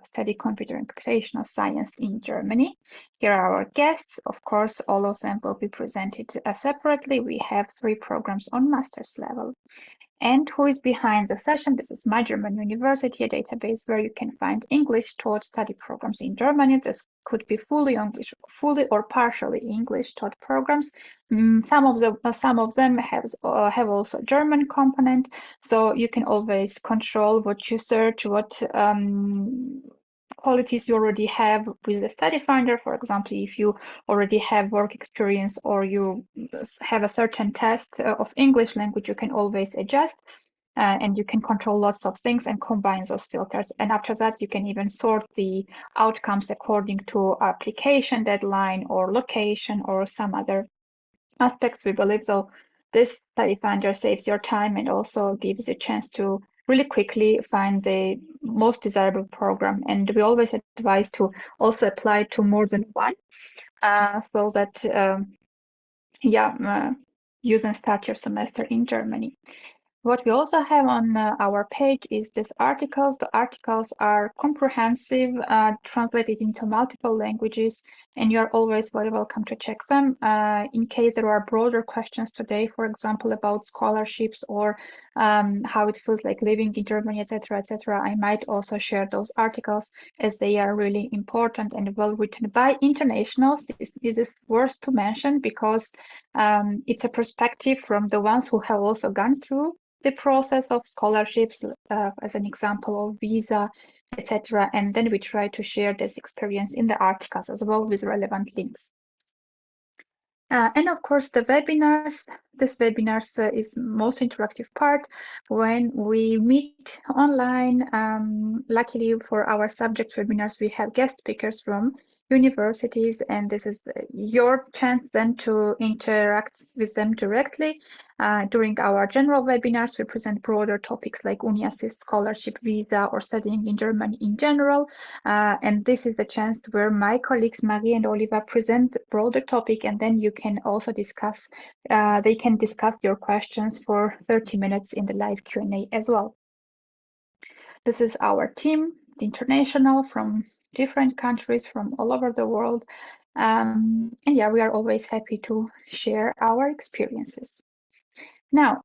study computer and computational science in Germany. Here are our guests. Of course, all of them will be presented separately. We have 3 programs on master's level. And who is behind the session? This is My German University, a database where you can find English taught study programs in Germany. This could be fully English, fully or partially English taught programs. Some of them have also German component, so you can always control what you search, what qualities you already have with the study finder. For example, if you already have work experience or you have a certain test of English language, you can always adjust and you can control lots of things and combine those filters. And after that, you can even sort the outcomes according to application deadline or location or some other aspects. We believe so this study finder saves your time and also gives you a chance to really quickly find the most desirable program. And we always advise to also apply to more than one, so that you then start your semester in Germany. What we also have on our page is these articles. The articles are comprehensive, translated into multiple languages, and you're always very welcome to check them. In case there are broader questions today, for example, about scholarships or how it feels like living in Germany, etc., etc., I might also share those articles as they are really important and well written by internationals. This is worth to mention because it's a perspective from the ones who have also gone through the process of scholarships, as an example of visa, etc. And then we try to share this experience in the articles as well with relevant links. And of course, the webinars. This webinars is most interactive part when we meet online. Luckily for our subject webinars, we have guest speakers from universities, and this is your chance then to interact with them directly. During our general webinars, we present broader topics like UniAssist, scholarship, visa, or studying in Germany in general. And this is the chance where my colleagues Marie and Oliver present broader topic, and then you can also discuss, they can discuss your questions for 30 minutes in the live Q&A as well. This is our team, international, from different countries from all over the world. And yeah, we are always happy to share our experiences. Now,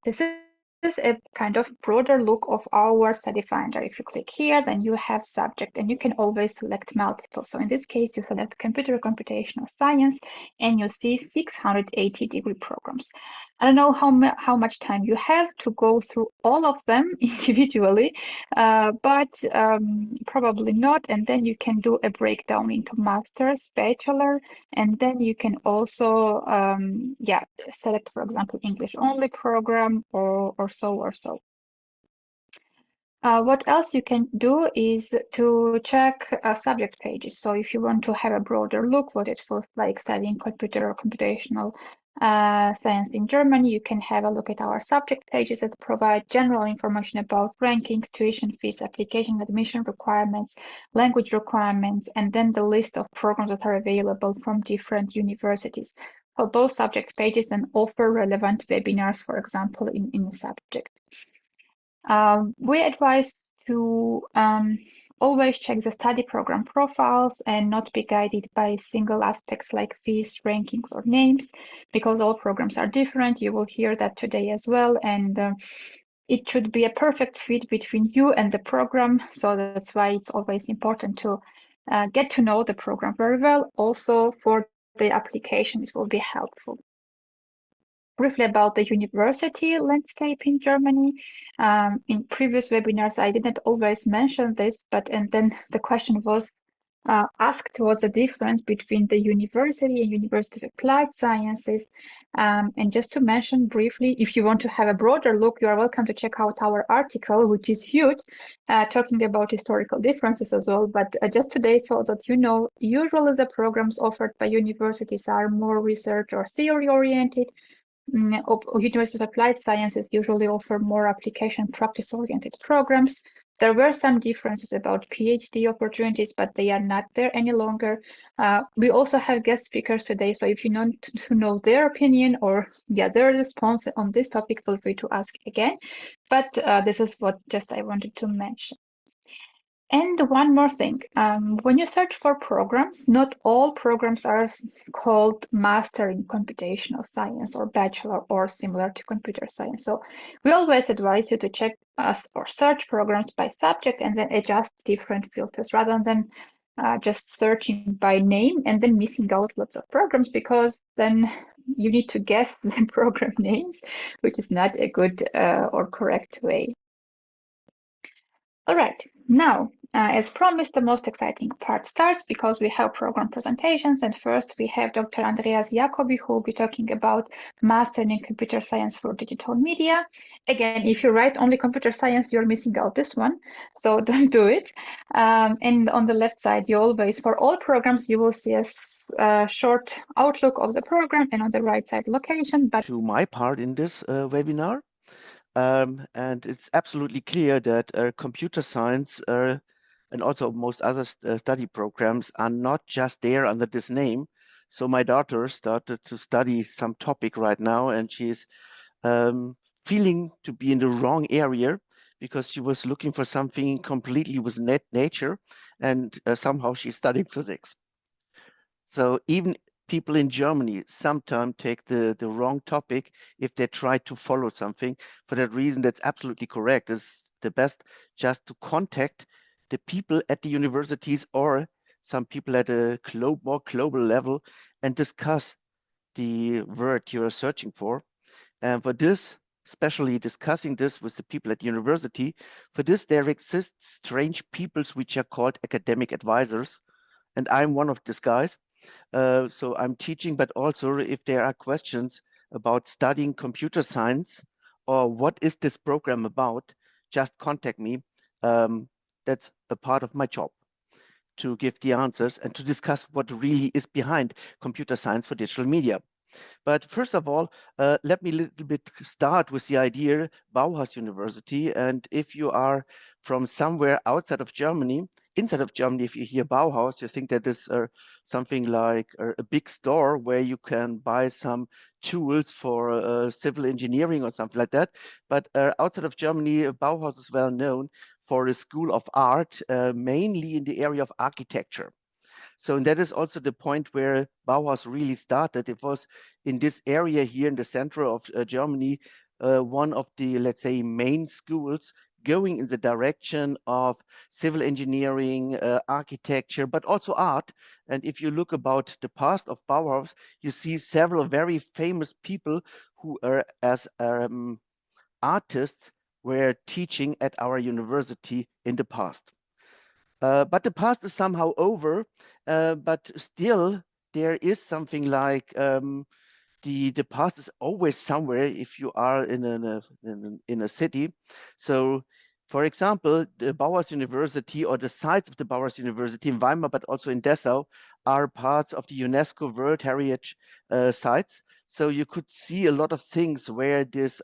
this is a kind of broader look of our study finder. If you click here, then you have subject, and you can always select multiple. So in this case, you select Computer Computational Science, and you see 680-degree programs. I don't know how much time you have to go through all of them individually, but probably not. And then you can do a breakdown into master's, bachelor, and then you can also select, for example, English only program or so. What else you can do is to check subject pages. So if you want to have a broader look what it feels like studying computer or computational science in Germany, you can have a look at our subject pages that provide general information about rankings, tuition fees, application admission requirements, language requirements, and then the list of programs that are available from different universities. So those subject pages then offer relevant webinars, for example, in a subject. We advise to always check the study program profiles and not be guided by single aspects like fees, rankings, or names, because all programs are different. You will hear that today as well, and it should be a perfect fit between you and the program. So that's why it's always important to get to know the program very well. Also, for the application, it will be helpful. Briefly about the university landscape in Germany. In previous webinars, I didn't always mention this, and then the question was asked what's the difference between the university and University of Applied Sciences. And just to mention briefly, if you want to have a broader look, you are welcome to check out our article, which is huge, talking about historical differences as well. But just today, so that you know, usually the programs offered by universities are more research or theory oriented. University of Applied Sciences usually offer more application practice-oriented programs. There were some differences about PhD opportunities, but they are not there any longer. We also have guest speakers today, so if you want to know their opinion or their response on this topic, feel free to ask again. But this is what just I wanted to mention. And one more thing, when you search for programs, not all programs are called Master in Computational Science or Bachelor or similar to Computer Science. So we always advise you to check us or search programs by subject and then adjust different filters rather than just searching by name and then missing out lots of programs, because then you need to guess the program names, which is not a good or correct way. All right, now, as promised, the most exciting part starts because we have program presentations. And first, we have Dr. Andreas Jacobi, who will be talking about Master in Computer Science for Digital Media. Again, if you write only computer science, you're missing out this one, so don't do it. And on the left side, you always, for all programs, you will see a short outlook of the program, and on the right side, location. But to my part in this webinar. And it's absolutely clear that computer science and also most other study programs are not just there under this name. So my daughter started to study some topic right now, and she's feeling to be in the wrong area because she was looking for something completely with nature, and somehow she's studying physics. So even people in Germany sometimes take the wrong topic if they try to follow something. For that reason, that's absolutely correct. It's the best just to contact the people at the universities or some people at a more global level and discuss the word you're searching for. And for this, especially discussing this with the people at university, for this there exist strange peoples which are called academic advisors. And I'm one of these guys. So I'm teaching, but also if there are questions about studying computer science or what is this program about, just contact me. That's a part of my job, to give the answers and to discuss what really is behind computer science for digital media. But first of all, let me a little bit start with the idea Bauhaus-University. And if you are from somewhere outside of Germany, inside of Germany, if you hear Bauhaus, you think that is something like a big store where you can buy some tools for civil engineering or something like that. But outside of Germany, Bauhaus is well known for a school of art, mainly in the area of architecture. So and that is also the point where Bauhaus really started. It was in this area here in the center of Germany, one of the, let's say, main schools going in the direction of civil engineering, architecture, but also art. And if you look about the past of Bauhaus, you see several very famous people who are as artists were teaching at our university in the past. But the past is somehow over, but still there is something like the past is always somewhere if you are in a city. So for example, the Bauhaus-University or the sites of the Bauhaus-University in Weimar, but also in Dessau, are parts of the UNESCO World Heritage sites. So you could see a lot of things where this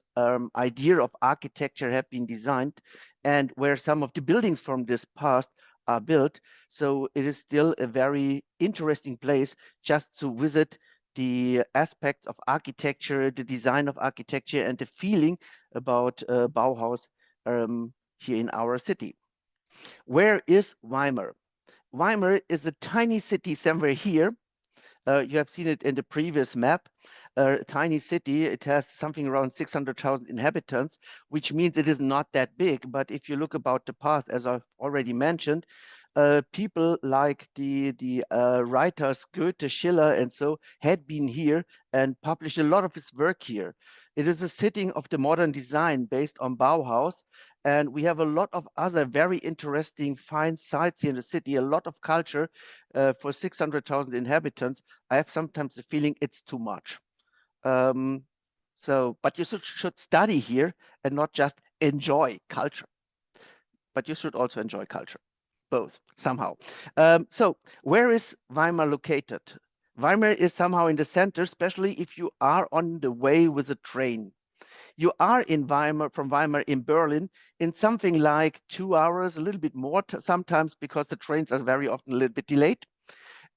idea of architecture have been designed and where some of the buildings from this past are built. So it is still a very interesting place just to visit the aspects of architecture, the design of architecture, and the feeling about Bauhaus here in our city. Where is Weimar? Weimar is a tiny city somewhere here. You have seen it in the previous map. A tiny city, it has something around 600,000 inhabitants, which means it is not that big. But if you look about the past, as I've already mentioned, people like the writers Goethe, Schiller, and so had been here and published a lot of his work here. It is a setting of the modern design based on Bauhaus. And we have a lot of other very interesting, fine sites here in the city, a lot of culture for 600,000 inhabitants. I have sometimes the feeling it's too much. But you should study here and not just enjoy culture. But you should also enjoy culture, both somehow. So where is Weimar located? Weimar is somehow in the center, especially if you are on the way with a train. You are in Weimar, from Weimar in Berlin, in something like 2 hours, a little bit more sometimes because the trains are very often a little bit delayed.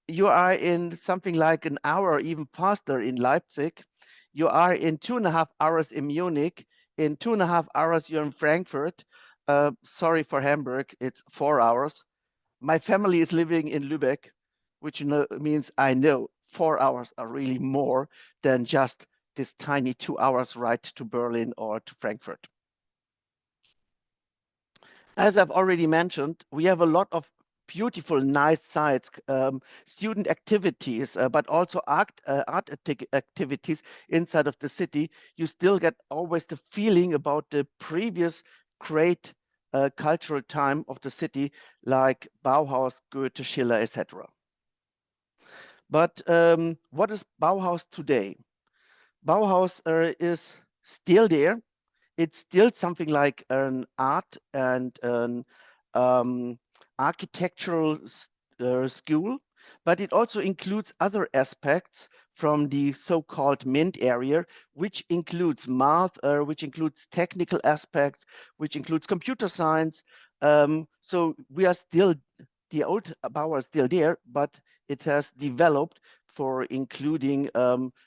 You are in something like an hour or even faster in Leipzig. You are in 2.5 hours in Munich. In 2.5 hours, you're in Frankfurt. Sorry for Hamburg, it's 4 hours. My family is living in Lübeck, which means I know 4 hours are really more than just this tiny 2 hours ride to Berlin or to Frankfurt. As I've already mentioned, we have a lot of beautiful, nice sites, student activities, but also art activities inside of the city. You still get always the feeling about the previous great cultural time of the city, like Bauhaus, Goethe, Schiller, etc. But what is Bauhaus today? Bauhaus is still there. It's still something like an art and an architectural school, but it also includes other aspects from the so-called MINT area, which includes math, which includes technical aspects, which includes computer science. So we are still, the old Bauhaus is still there, but it has developed for including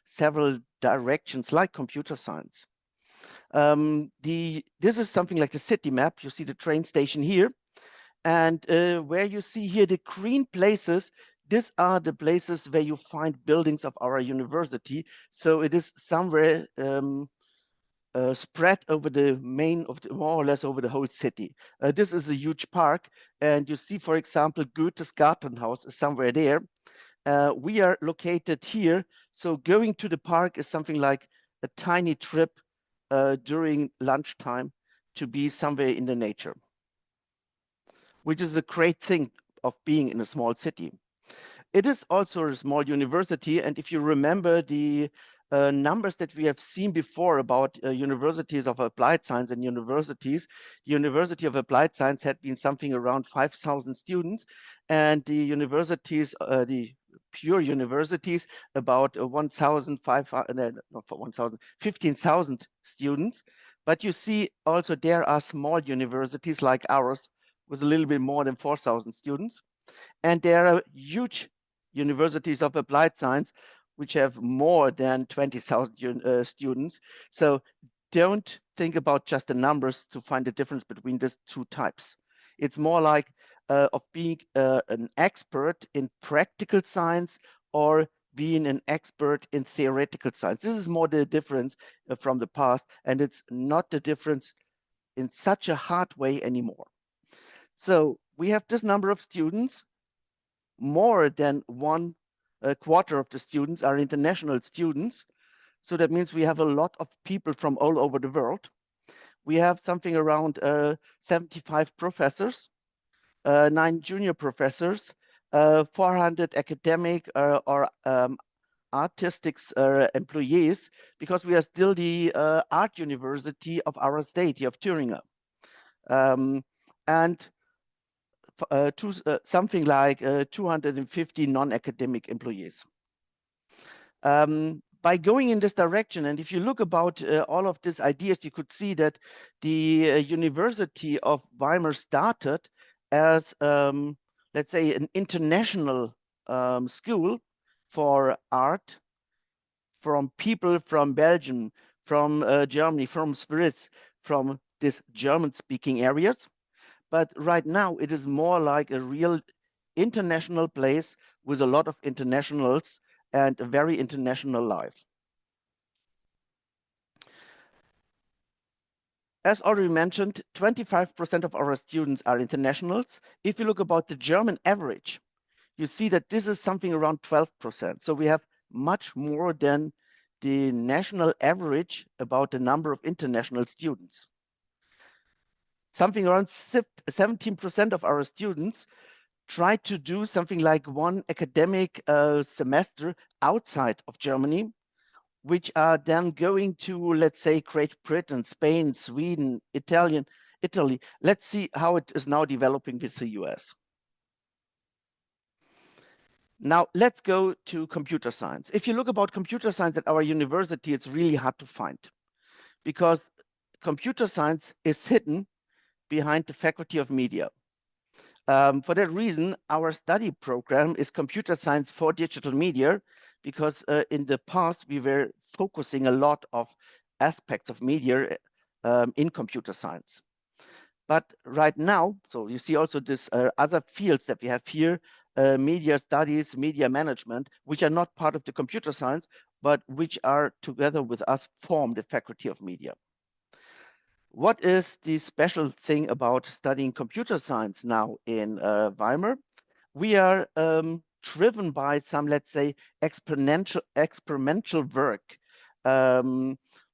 several directions like computer science. This is something like the city map. You see the train station here. And where you see here the green places, these are the places where you find buildings of our university. So it is somewhere spread over the more or less over the whole city. This is a huge park. And you see, for example, Goethe's Gartenhaus is somewhere there. We are located here. So going to the park is something like a tiny trip during lunchtime to be somewhere in the nature, which is a great thing of being in a small city. It is also a small university, and if you remember the numbers that we have seen before about universities of applied science and universities, the University of Applied Science had been something around 5,000 students, and the universities, the pure universities, about 15,000 students. But you see also there are small universities like ours with a little bit more than 4,000 students. And there are huge universities of applied science which have more than 20,000 students. So don't think about just the numbers to find the difference between these two types. It's more like of being an expert in practical science or being an expert in theoretical science. This is more the difference from the past, and it's not the difference in such a hard way anymore. So we have this number of students. More than one quarter of the students are international students. So that means we have a lot of people from all over the world. We have something around 75 professors, 9 junior professors, 400 academic or artistic employees, because we are still the art university of our state, of Thüringen. And something like 250 non-academic employees. By going in this direction, and if you look about all of these ideas, you could see that the University of Weimar started as, let's say, an international school for art from people from Belgium, from Germany, from Swiss, from these German-speaking areas. But right now, it is more like a real international place with a lot of internationals and a very international life. As already mentioned, 25% of our students are internationals. If you look about the German average, you see that this is something around 12%. So we have much more than the national average about the number of international students. Something around 17% of our students try to do something like one academic semester outside of Germany, which are then going to, let's say, Great Britain, Spain, Sweden, Italy. Let's see how it is now developing with the US. Now, let's go to computer science. If you look about computer science at our university, it's really hard to find, because computer science is hidden behind the Faculty of Media. For that reason, our study program is Computer Science for Digital Media, because in the past, we were focusing a lot of aspects of media in computer science. But right now, so you see also this other fields that we have here, media studies, media management, which are not part of the computer science, but which are together with us form the Faculty of Media. What is the special thing about studying computer science now in Weimar? We are driven by some, let's say, experimental work,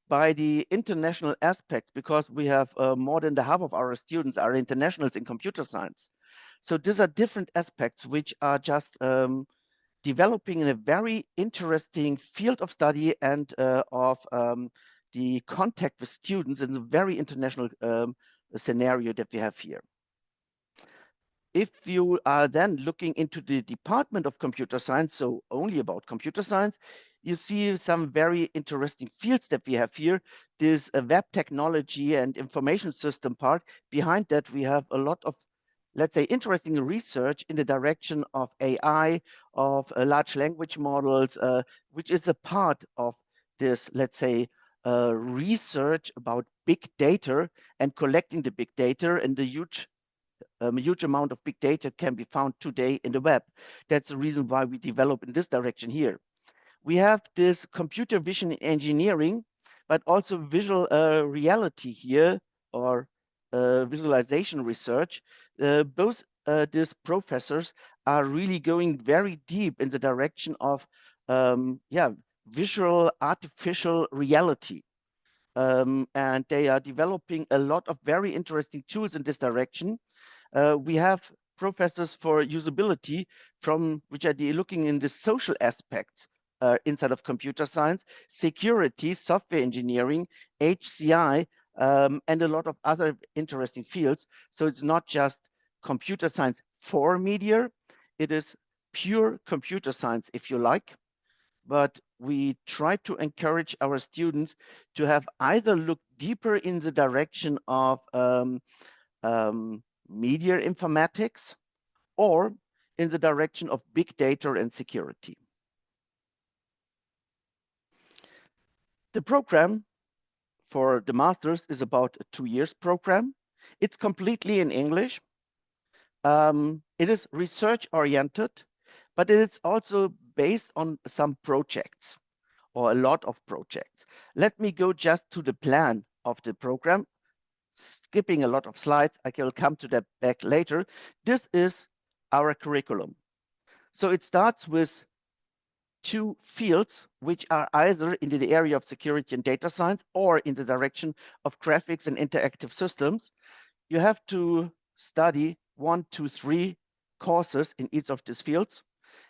by the international aspects, because we have more than the half of our students are internationals in computer science. So these are different aspects which are just developing in a very interesting field of study and of the contact with students in a very international scenario that we have here. If you are then looking into the Department of Computer Science, so only about computer science, you see some very interesting fields that we have here. This web technology and information system part. Behind that, we have a lot of, let's say, interesting research in the direction of AI, of large language models, which is a part of this, let's say, research about big data and collecting the big data, and the huge amount of big data can be found today in the web. That's the reason why we develop in this direction here. We have this computer vision engineering, but also visual reality here, or visualization research. Both these professors are really going very deep in the direction of visual artificial reality. And they are developing a lot of very interesting tools in this direction. We have professors for usability which are looking in the social aspects inside of computer science, security, software engineering, HCI, and a lot of other interesting fields. So it's not just computer science for media, it is pure computer science, if you like. But we try to encourage our students to have either look deeper in the direction of media informatics, or in the direction of big data and security. The program for the master's is about a 2 years program. It's completely in English. It is research oriented, but it is also based on some projects, or a lot of projects. Let me go just to the plan of the program, skipping a lot of slides. I will come to that back later. This is our curriculum. So it starts with 2 fields, which are either in the area of security and data science, or in the direction of graphics and interactive systems. You have to study 1, 2, 3 courses in each of these fields.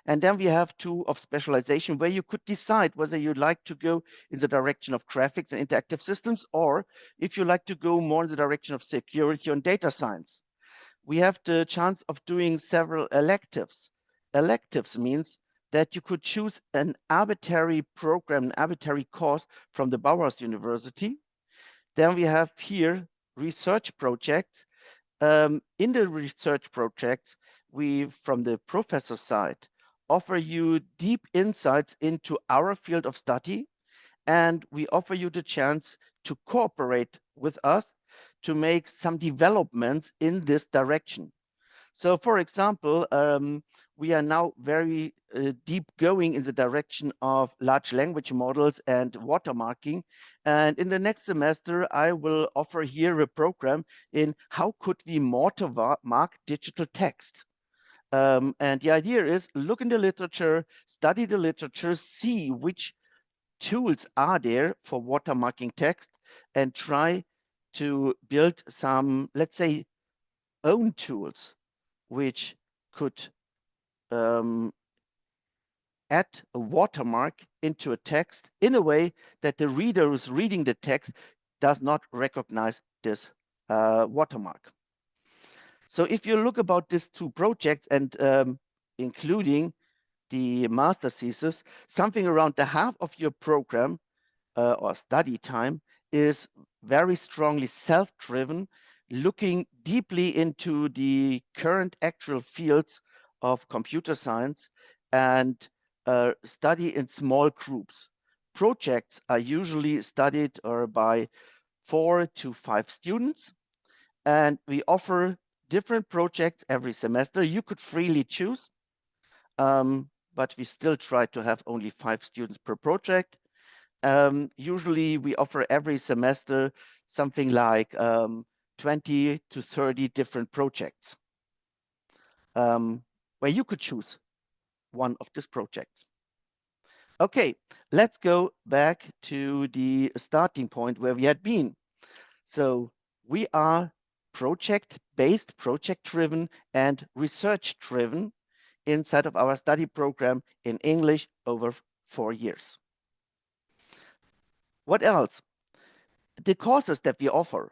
And then we have 2 of specialization, where you could decide whether you'd like to go in the direction of graphics and interactive systems, or if you like to go more in the direction of security and data science. We have the chance of doing several electives. Electives means that you could choose an arbitrary program, an arbitrary course from the Bauhaus-Universität. Then we have here research projects. In the research projects, we, from the professor side, offer you deep insights into our field of study, and we offer you the chance to cooperate with us to make some developments in this direction. So, for example, we are now very deep going in the direction of large language models and watermarking. And in the next semester, I will offer here a program in how could we watermark digital text. And the idea is look in the literature, study the literature, see which tools are there for watermarking text, and try to build some, let's say, own tools which could add a watermark into a text in a way that the reader who's reading the text does not recognize this watermark. So if you look about these 2 projects, and including the master thesis, something around the half of your program or study time is very strongly self-driven, looking deeply into the current actual fields of computer science, and study in small groups. Projects are usually studied by 4 to 5 students, and we offer different projects every semester. You could freely choose, but we still try to have only 5 students per project. Usually we offer every semester something like 20 to 30 different projects where you could choose one of these projects. Okay, let's go back to the starting point where we had been. So we are project-based, project-driven, and research-driven inside of our study program in English over 4 years. What else? The courses that we offer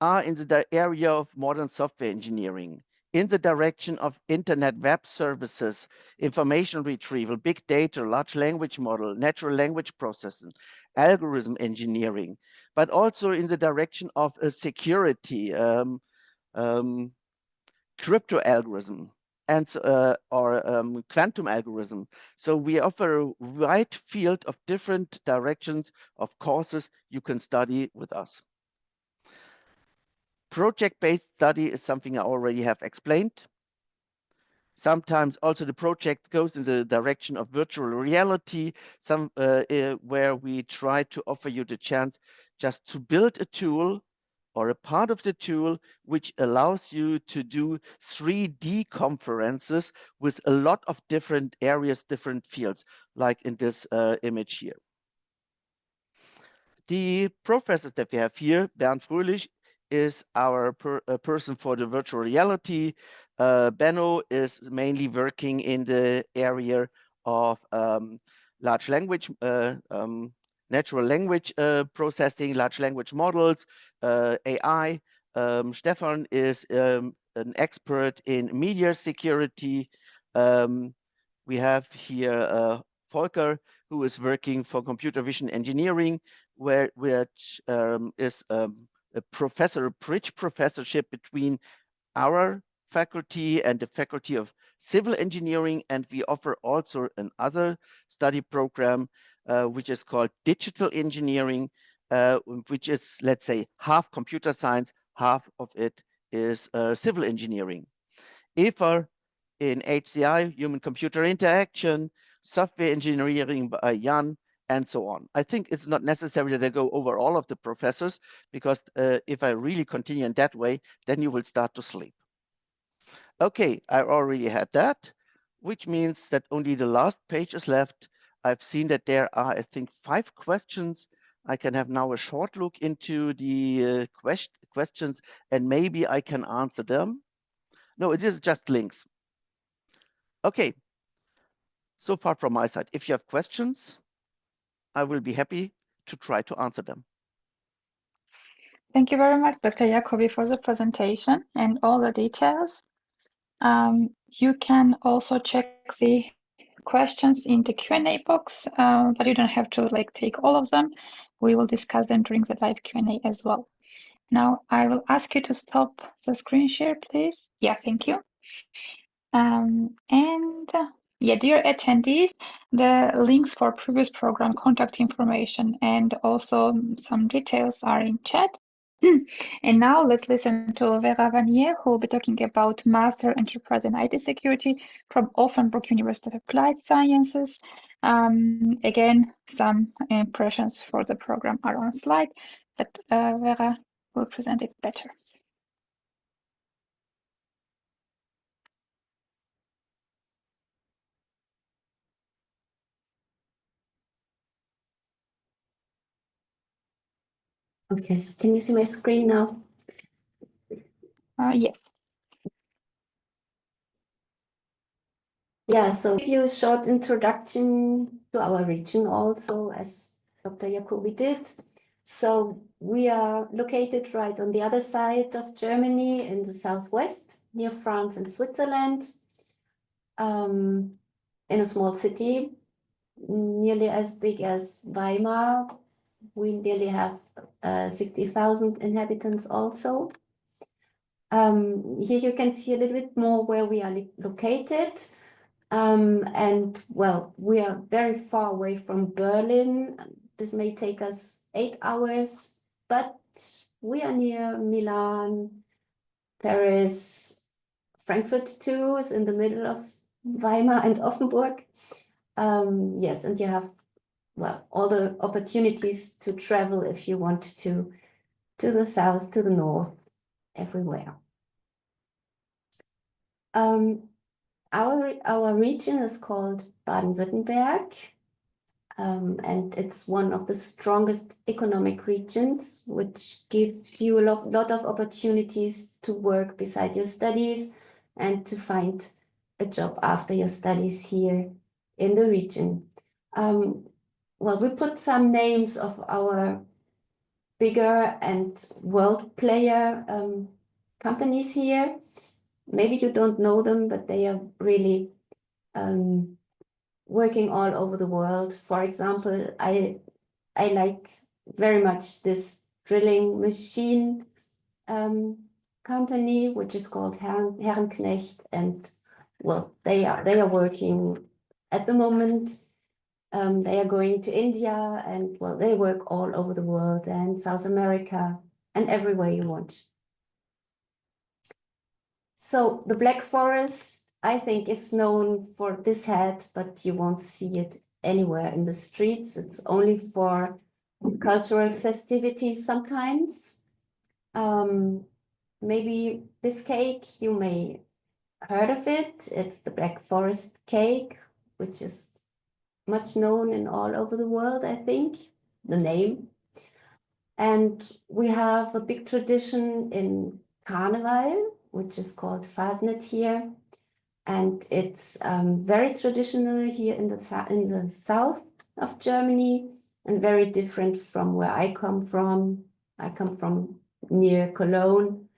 are in the area of modern software engineering, in the direction of internet web services, information retrieval, big data, large language model, natural language processing, algorithm engineering, but also in the direction of security, crypto algorithm, and quantum algorithm. So we offer a wide field of different directions of courses you can study with us. Project-based study is something I already have explained. Sometimes also the project goes in the direction of virtual reality, where we try to offer you the chance just to build a tool or a part of the tool which allows you to do 3D conferences with a lot of different areas, different fields, like in this image here. The professors that we have here, 𝘱𝘀𝘪𝘵𝘀 is our person for the virtual reality. Benno is mainly working in the area of large language, natural language processing, large language models, AI. Stefan is an expert in media security. We have here Volker, who is working for computer vision engineering, which is a bridge professorship between our faculty and the faculty of civil engineering. And we offer also another study program, which is called digital engineering, which is, let's say, half computer science, half of it is civil engineering. Eva in HCI, human computer interaction, software engineering by Jan, and so on. I think it's not necessary that I go over all of the professors, because if I really continue in that way, then you will start to sleep. Okay, I already had that, which means that only the last page is left. I've seen that there are, I think, 5 questions. I can have now a short look into the questions, and maybe I can answer them. No, it is just links. Okay, so far from my side. If you have questions, I will be happy to try to answer them. Thank you very much, Dr. Ďakovi, for the presentation and all the details. You can also check the questions in the Q&A box, but you don't have to take all of them. We will discuss them during the live Q&A as well. Now I will ask you to stop the screen share, please. Yeah, thank you. Dear attendees, the links for previous program contact information and also some details are in chat. And now let's listen to Vera Vanier, who will be talking about Master Enterprise and IT Security from Offenburg University of Applied Sciences. Again, some impressions for the program are on slide, but Vera will present it better. Okay, so can you see my screen now? Yes. Yeah, so give you a short introduction to our region also, as Dr. Ďakovi did. So we are located right on the other side of Germany in the southwest, near France and Switzerland, in a small city, nearly as big as Weimar. We nearly have 60,000 inhabitants also. Here you can see a little bit more where we are located. And well, we are very far away from Berlin. This may take us 8 hours, but we are near Milan, Paris, Frankfurt too is in the middle of Weimar and Offenburg. Yes, and you have, well, all the opportunities to travel if you want to the south, to the north, everywhere. Our region is called Baden-Württemberg, and it's one of the strongest economic regions, which gives you a lot of opportunities to work beside your studies and to find a job after your studies here in the region. Well, we put some names of our bigger and world player companies here. Maybe you don't know them, but they are really working all over the world. For example, I like very much this drilling machine company, which is called 𝘱𝘢𝘳𝘵, and well, they are working at the moment. They are going to India, and well, they work all over the world and South America and everywhere you want. So the Black Forest, I think, is known for this hat, but you won't see it anywhere in the streets. It's only for cultural festivities sometimes. Maybe this cake, you may heard of it. It's the Black Forest cake, which is much known in all over the world, I think, the name. And we have a big tradition in Carnival, which is called Fasnet here. And it's very traditional here in the south of Germany and very different from where I come from. I come from near Cologne,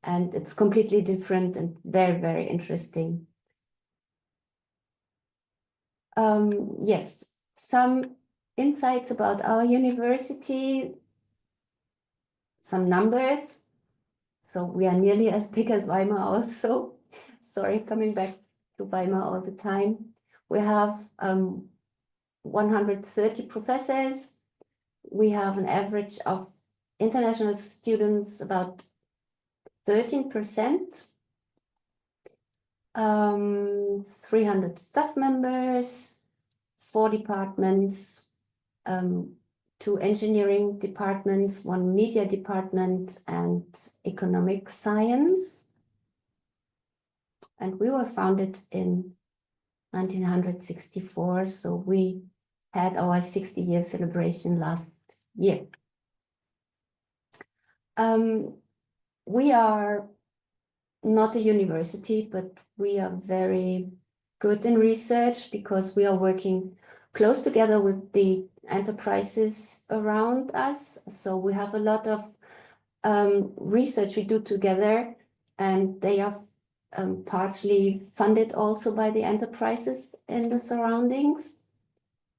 and it's completely different and very, very interesting. Yes, some insights about our university, some numbers. So we are nearly as big as Weimar also. Sorry, coming back to Weimar all the time. We have 130 professors. We have an average of international students about 13%. 300 staff members, 4 departments, 2 engineering departments, 1 media department, and economic science. And we were founded in 1964, so we had our 60-year celebration last year. We are not a university, but we are very good in research because we are working close together with the enterprises around us. So we have a lot of research we do together, and they are partially funded also by the enterprises in the surroundings.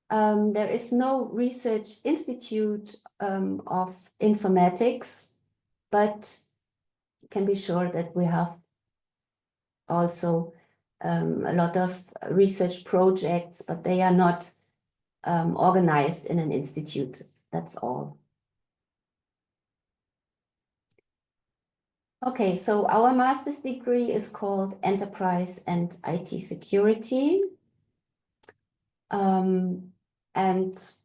There is no research institute of informatics, but can be sure that we have also a lot of research projects, but they are not organized in an institute. That's all. Okay, so our master's degree is called Enterprise and IT Security. And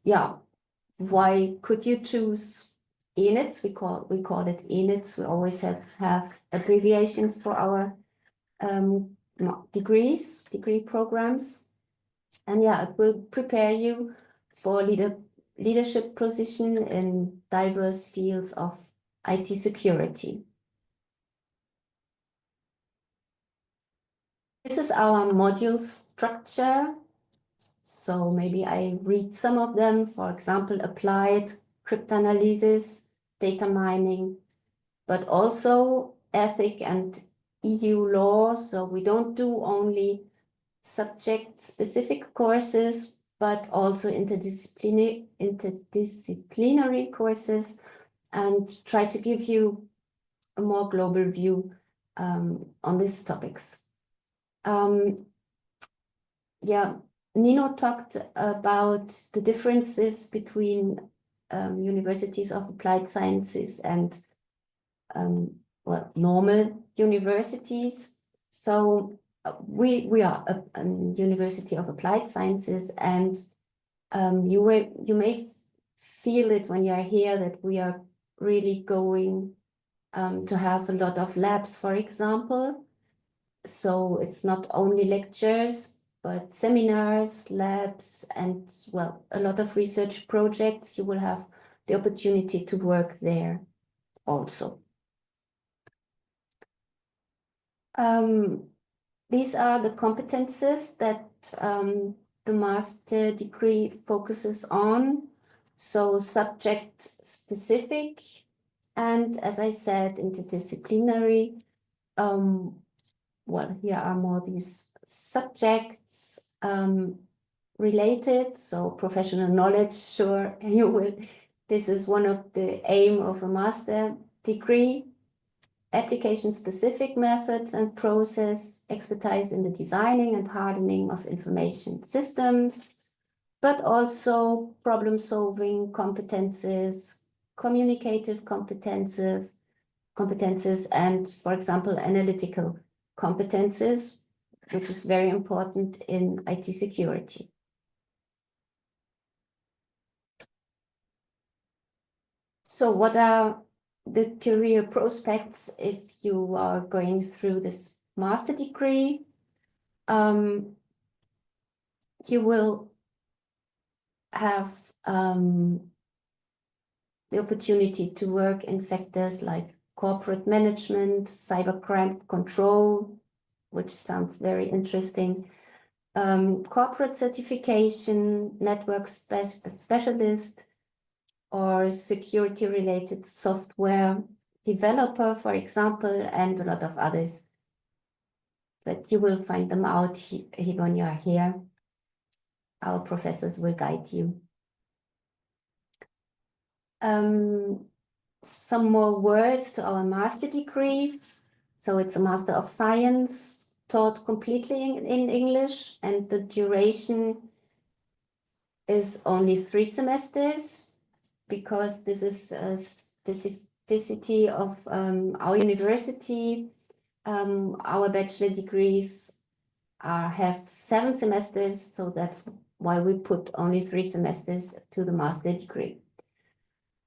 yeah, why could you choose ENITS? We call it ENITS. We always have abbreviations for our degree programs. And yeah, it will prepare you for leadership position in diverse fields of IT security. This is our module structure. So maybe I read some of them. For example, applied cryptanalysis, data mining, but also ethic and EU law. So we don't do only subject-specific courses, but also interdisciplinary courses, and try to give you a more global view on these topics. Yeah, Nino talked about the differences between universities of applied sciences and well, normal universities. So we are a University of Applied Sciences, and you may feel it when you are here that we are really going to have a lot of labs, for example. So it's not only lectures, but seminars, labs, and well, a lot of research projects. You will have the opportunity to work there also. These are the competences that the master degree focuses on. So subject specific, and as I said, interdisciplinary. Well, here are more these subjects related. So professional knowledge, sure, you will. This is one of the aim of a master degree. Application-specific methods and process, expertise in the designing and hardening of information systems, but also problem-solving competences, communicative competences, and, for example, analytical competences, which is very important in IT security. So what are the career prospects if you are going through this master degree? You will have the opportunity to work in sectors like corporate management, cybercrime control, which sounds very interesting, corporate certification, network specialist, or security-related software developer, for example, and a lot of others. But you will find them out when you are here. Our professors will guide you. Some more words to our master degree. So it's a Master of Science taught completely in English, and the duration is only 3 semesters. Because this is a specificity of our university. Our bachelor degrees have 7 semesters, so that's why we put only 3 semesters to the master degree.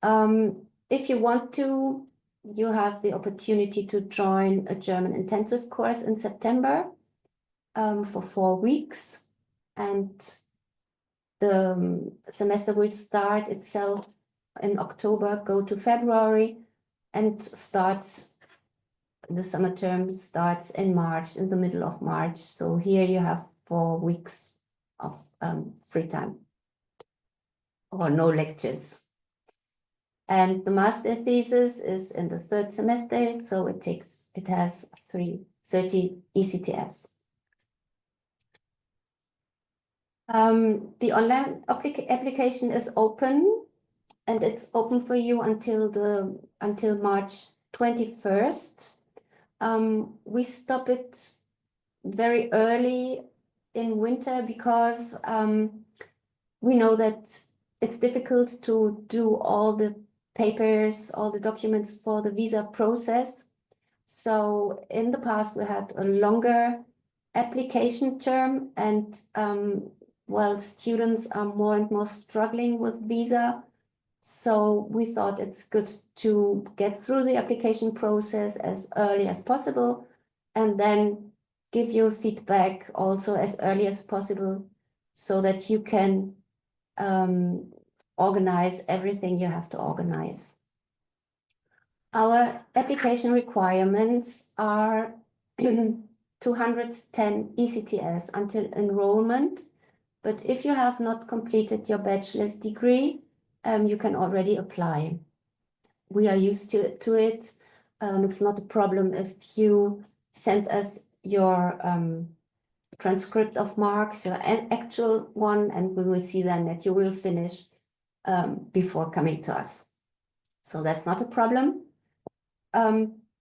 If you want to, you have the opportunity to join a German intensive course in September for 4 weeks, and the semester will start itself in October, go to February, and the summer term starts in March, in the middle of March. So here you have 4 weeks of free time or no lectures. And the master thesis is in the 3rd semester, so it has 30 ECTS. The online application is open, and it's open for you until March 21st. We stop it very early in winter because we know that it's difficult to do all the papers, all the documents for the visa process. So in the past we had a longer application term, and while students are more and more struggling with visa, so we thought it's good to get through the application process as early as possible, and then give you feedback also as early as possible, so that you can organize everything you have to organize. Our application requirements are 210 ECTS until enrollment, but if you have not completed your bachelor's degree, you can already apply. We are used to it. It's not a problem if you send us your transcript of marks, your actual one, and we will see then that you will finish before coming to us. So that's not a problem.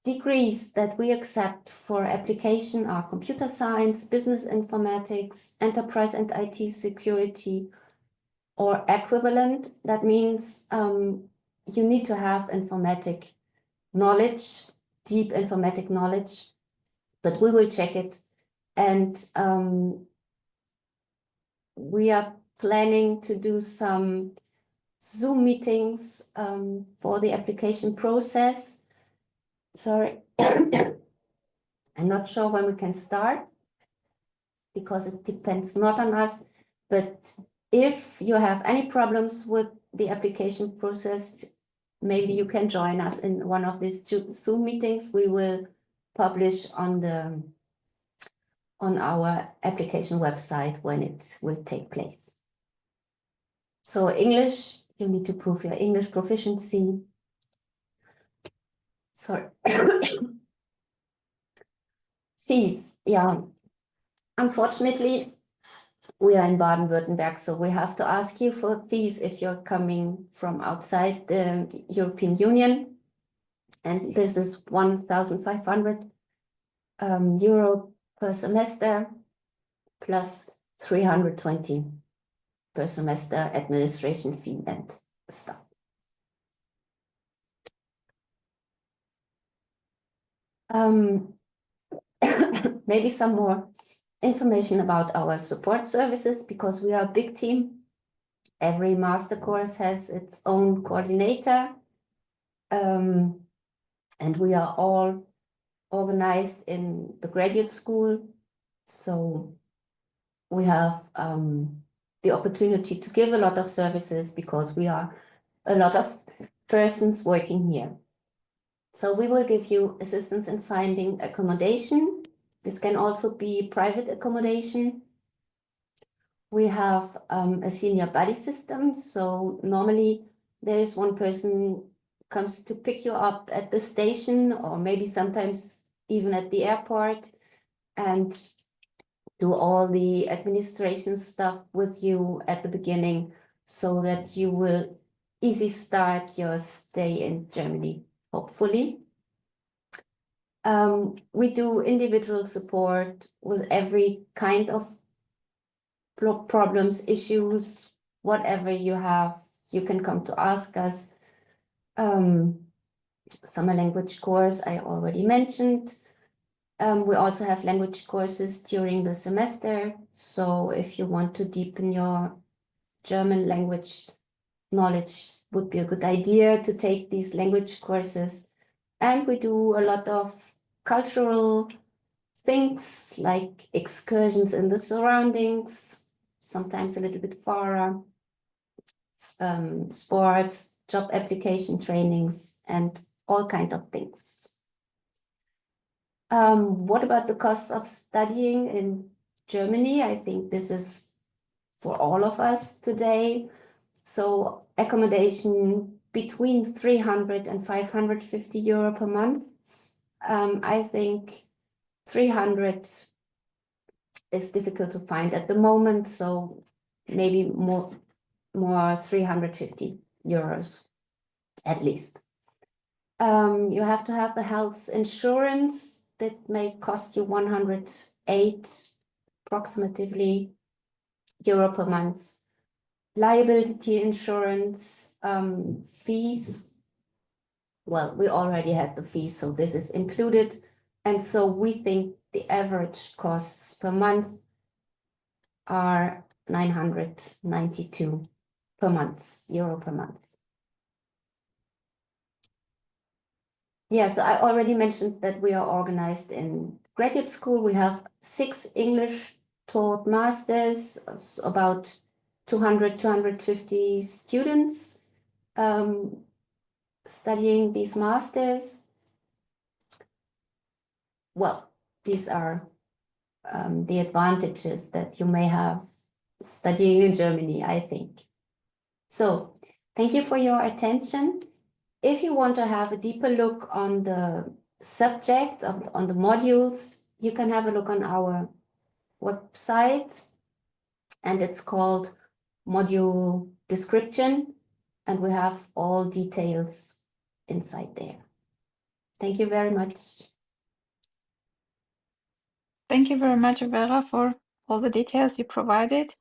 Degrees that we accept for application are computer science, business informatics, enterprise and IT security, or equivalent. That means you need to have informatic knowledge deep informatic knowledge, but we will check it. And we are planning to do some Zoom meetings for the application process. Sorry, I'm not sure when we can start because it depends not on us, but if you have any problems with the application process, maybe you can join us in one of these Zoom meetings. We will publish on our application website when it will take place. So English, you need to prove your English proficiency. Sorry. Fees, yeah. Unfortunately, we are in Baden-Württemberg, so we have to ask you for fees if you're coming from outside the European Union. And this is 1,500 euro per semester, plus 320 per semester administration fee and stuff. Maybe some more information about our support services, because we are a big team. Every master course has its own coordinator, and we are all organized in the graduate school. So we have the opportunity to give a lot of services because we are a lot of persons working here. So we will give you assistance in finding accommodation. This can also be private accommodation. We have a senior buddy system. So normally there is one person comes to pick you up at the station, or maybe sometimes even at the airport, and do all the administration stuff with you at the beginning so that you will easy start your stay in Germany, hopefully. We do individual support with every kind of problems, issues, whatever you have, you can come to ask us. Summer language course, I already mentioned. We also have language courses during the semester. So if you want to deepen your German language knowledge, would be a good idea to take these language courses. And we do a lot of cultural things like excursions in the surroundings, sometimes a little bit far, sports, job application trainings, and all kinds of things. What about the costs of studying in Germany? I think this is for all of us today. So accommodation between 300 and 550 euro per month. I think 300 is difficult to find at the moment, so maybe more 350 euros at least. You have to have the health insurance that may cost you 108 approximately euro per month. Liability insurance, fees. Well, we already had the fees, so this is included. And so we think the average costs per month are 992 per month, euro per month. Yeah, so I already mentioned that we are organized in graduate school. We have 6 English taught masters, about 250 students studying these masters. Well, these are the advantages that you may have studying in Germany, I think. So thank you for your attention. If you want to have a deeper look on the subject, on the modules, you can have a look on our website, and it's called Module Description, and we have all details inside there. Thank you very much. Thank you very much, Vera, for all the details you provided.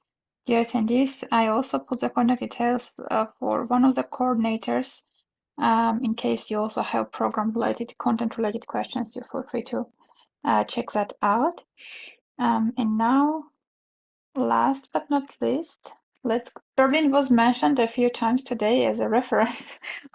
Dear attendees, I also put the contact details for one of the coordinators In case you also have program-related, content-related questions, you feel free to check that out. And now, last but not least, Berlin was mentioned a few times today as a reference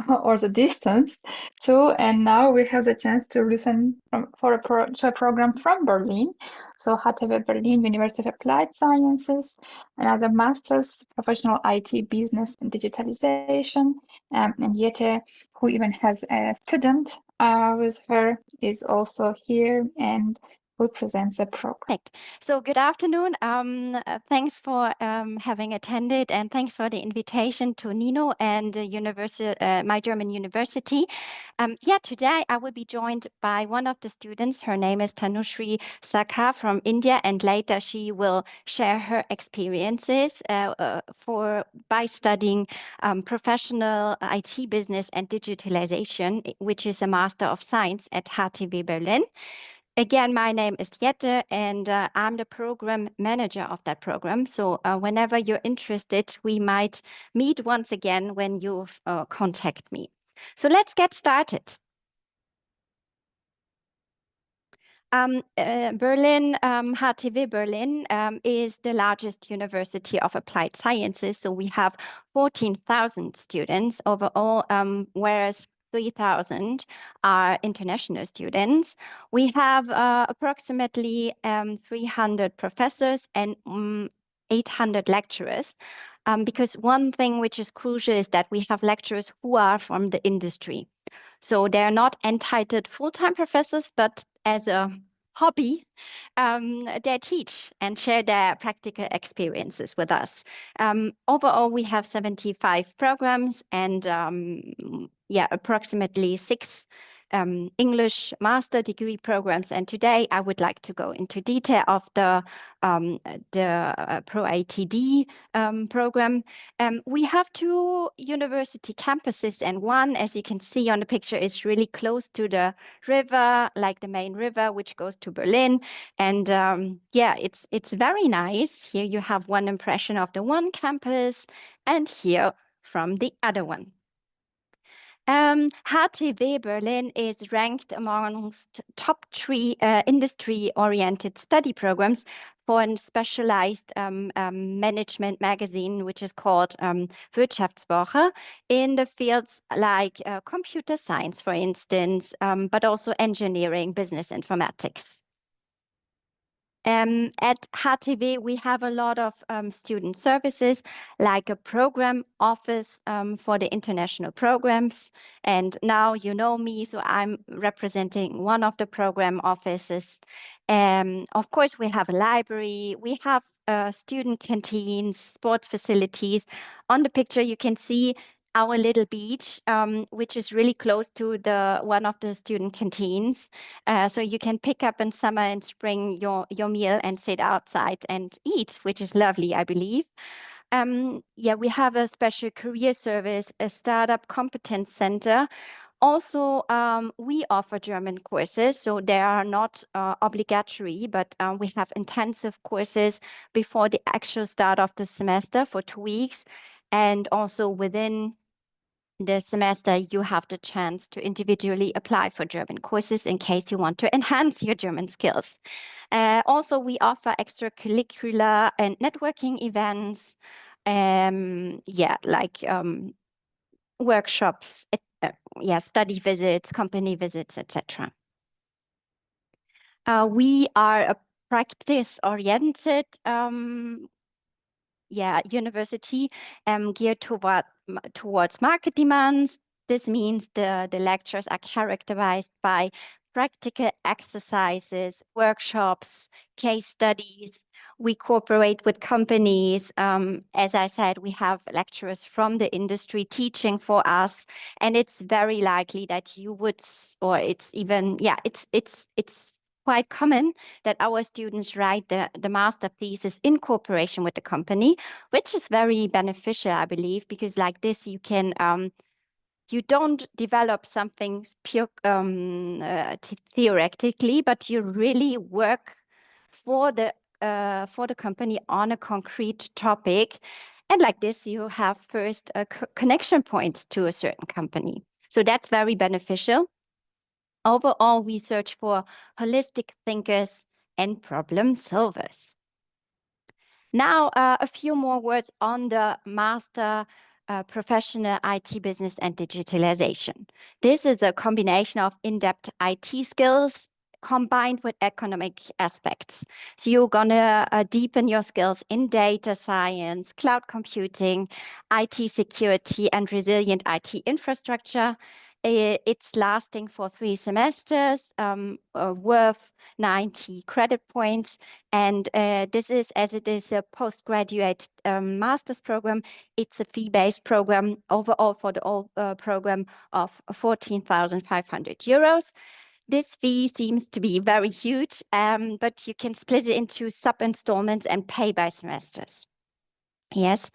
or the distance to, and now we have the chance to listen to a program from Berlin. So HTW Berlin, University of Applied Sciences, another master's, professional IT business and digitalization, and 𝘱𝘢𝘪𝘵𝘩, who even has a student with her, is also here and will present the program. Perfect. So good afternoon. Thanks for having attended, and thanks for the invitation to Nino and my German university. Today I will be joined by one of the students. Her name is Tanushree Sakha from India, and later she will share her experiences by studying professional IT business and digitalization, which is a Master of Science at HTW Berlin. Again, my name is 𝘱𝘢𝘪𝘵𝘩, and I'm the program manager of that program. So whenever you're interested, we might meet once again when you contact me. So let's get started. Berlin, HTW Berlin is the largest university of applied sciences. So we have 14,000 students overall, whereas 3,000 are international students. We have approximately 300 professors and 800 lecturers. Because one thing which is crucial is that we have lecturers who are from the industry. So they're not entitled full-time professors, but as a hobby, they teach and share their practical experiences with us. Overall, we have 75 programs and approximately 6 English master degree programs. And today I would like to go into detail of the Pro-ITD program. We have 2 university campuses, and one, as you can see on the picture, is really close to the river, like the main river, which goes to Berlin. And it's very nice. Here you have one impression of the one campus, and here from the other one. HTW Berlin is ranked amongst top 3 industry-oriented study programs for a specialized management magazine, which is called 𝘱𝘢𝘳𝘵𝘯𝘨, in the fields like computer science, for instance, but also engineering, business informatics. At HTW, we have a lot of student services, like a program office for the international programs. And now you know me, so I'm representing one of the program offices. Of course, we have a library, we have student canteens, sports facilities. On the picture, you can see our little beach, which is really close to one of the student canteens. So you can pick up in summer and spring your meal and sit outside and eat, which is lovely, I believe. We have a special career service, a startup competence center. Also, we offer German courses, so they are not obligatory, but we have intensive courses before the actual start of the semester for 2 weeks. And also within the semester, you have the chance to individually apply for German courses in case you want to enhance your German skills. Also, we offer extracurricular and networking events, like workshops, study visits, company visits, etc. We are a practice-oriented university geared towards market demands. This means the lectures are characterized by practical exercises, workshops, case studies. We cooperate with companies. As I said, we have lecturers from the industry teaching for us, and it's very likely that you would, or it's even, it's quite common that our students write the master thesis in cooperation with the company, which is very beneficial, I believe, because like this you can you don't develop something pure theoretically, but you really work for the company on a concrete topic, and like this you have first connection points to a certain company. So that's very beneficial. Overall, we search for holistic thinkers and problem solvers. Now, a few more words on the Master Professional IT Business and Digitalization. This is a combination of in-depth IT skills combined with economic aspects. So you're gonna deepen your skills in data science, cloud computing, IT security, and resilient IT infrastructure. It's lasting for 3 semesters, worth 90 credit points. And this is, as it is a postgraduate master's program, it's a fee-based program overall for the whole program of 14,500 euros. This fee seems to be very huge, but you can split it into sub-installments and pay by semesters. Yes.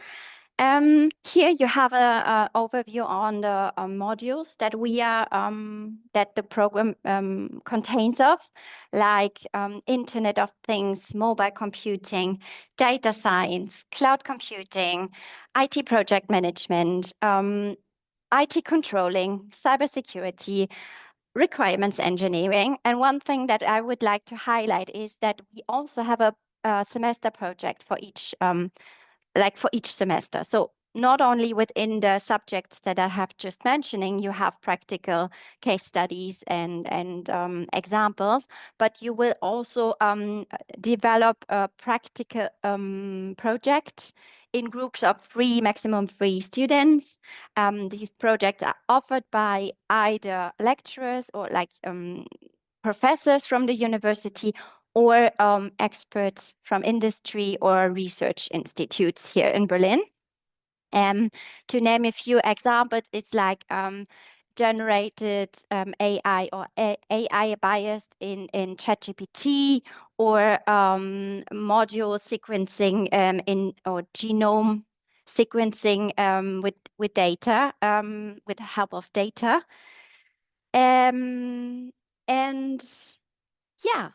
Here you have a overview on the modules that we are that the program contains of, like Internet of Things, mobile computing, data science, cloud computing, IT project management, IT controlling, cybersecurity, requirements engineering. And one thing that I would like to highlight is that we also have a semester project for each for each semester. So not only within the subjects that I have just mentioning, you have practical case studies and examples, but you will also develop a practical project in groups of 3, maximum 3 students. These projects are offered by either lecturers or professors from the university, or experts from industry or research institutes here in Berlin. To name a few examples, it's like generated AI or AI biased in ChatGPT, or module sequencing or genome sequencing with data, with the help of data. And yeah,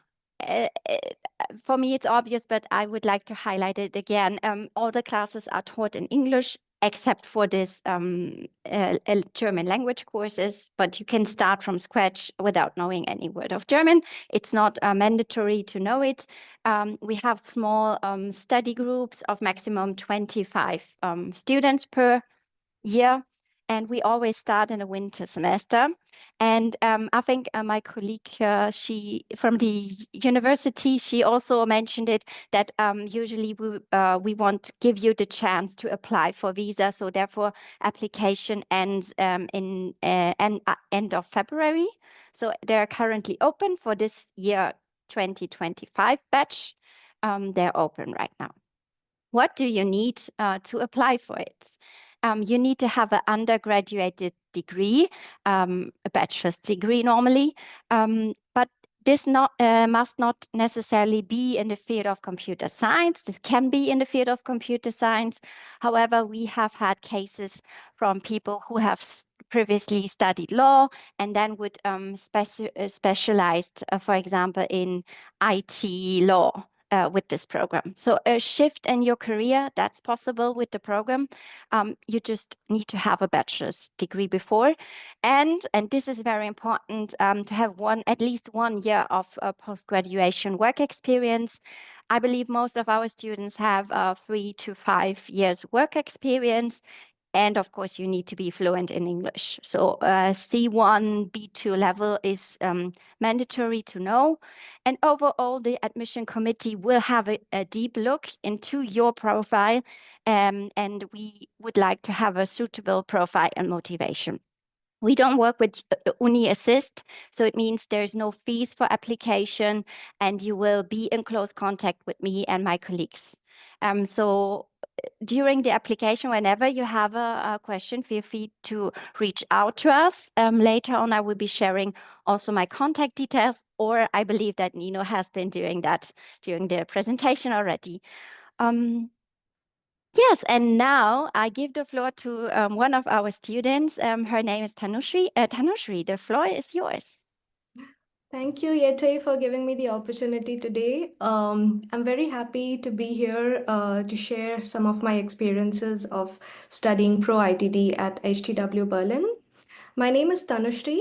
for me, it's obvious, but I would like to highlight it again. All the classes are taught in English, except for this German language courses, but you can start from scratch without knowing any word of German. It's not mandatory to know it. We have small study groups of maximum 25 students per year. And we always start in a winter semester. And I think my colleague, she from the university, she also mentioned it, that usually we want to give you the chance to apply for visa. So therefore, application ends in end of February. So they're currently open for this year 2025 batch. They're open right now. What do you need to apply for it? You need to have an undergraduate degree, a bachelor's degree normally, but this must not necessarily be in the field of computer science. This can be in the field of computer science. However, we have had cases from people who have previously studied law and then would specialized, for example, in IT law. With this program. So a shift in your career, that's possible with the program. You just need to have a bachelor's degree before. And this is very important, to have at least 1 year of post-graduation work experience. I believe most of our students have 3 to 5 years work experience. And of course, you need to be fluent in English. So C1, B2 level is mandatory to know. And overall, the admission committee will have a deep look into your profile. And we would like to have a suitable profile and motivation. We don't work with Uni Assist, so it means there's no fees for application, and you will be in close contact with me and my colleagues. So during the application, whenever you have a question, feel free to reach out to us. Later on, I will be sharing also my contact details, or I believe that Nino has been doing that during the presentation already. Yes, and now I give the floor to one of our students. Her name is Tanushree. Tanushree, the floor is yours. Thank you, Yete, for giving me the opportunity today. I'm very happy to be here to share some of my experiences of studying Pro ITD at HTW Berlin. My name is Tanushree.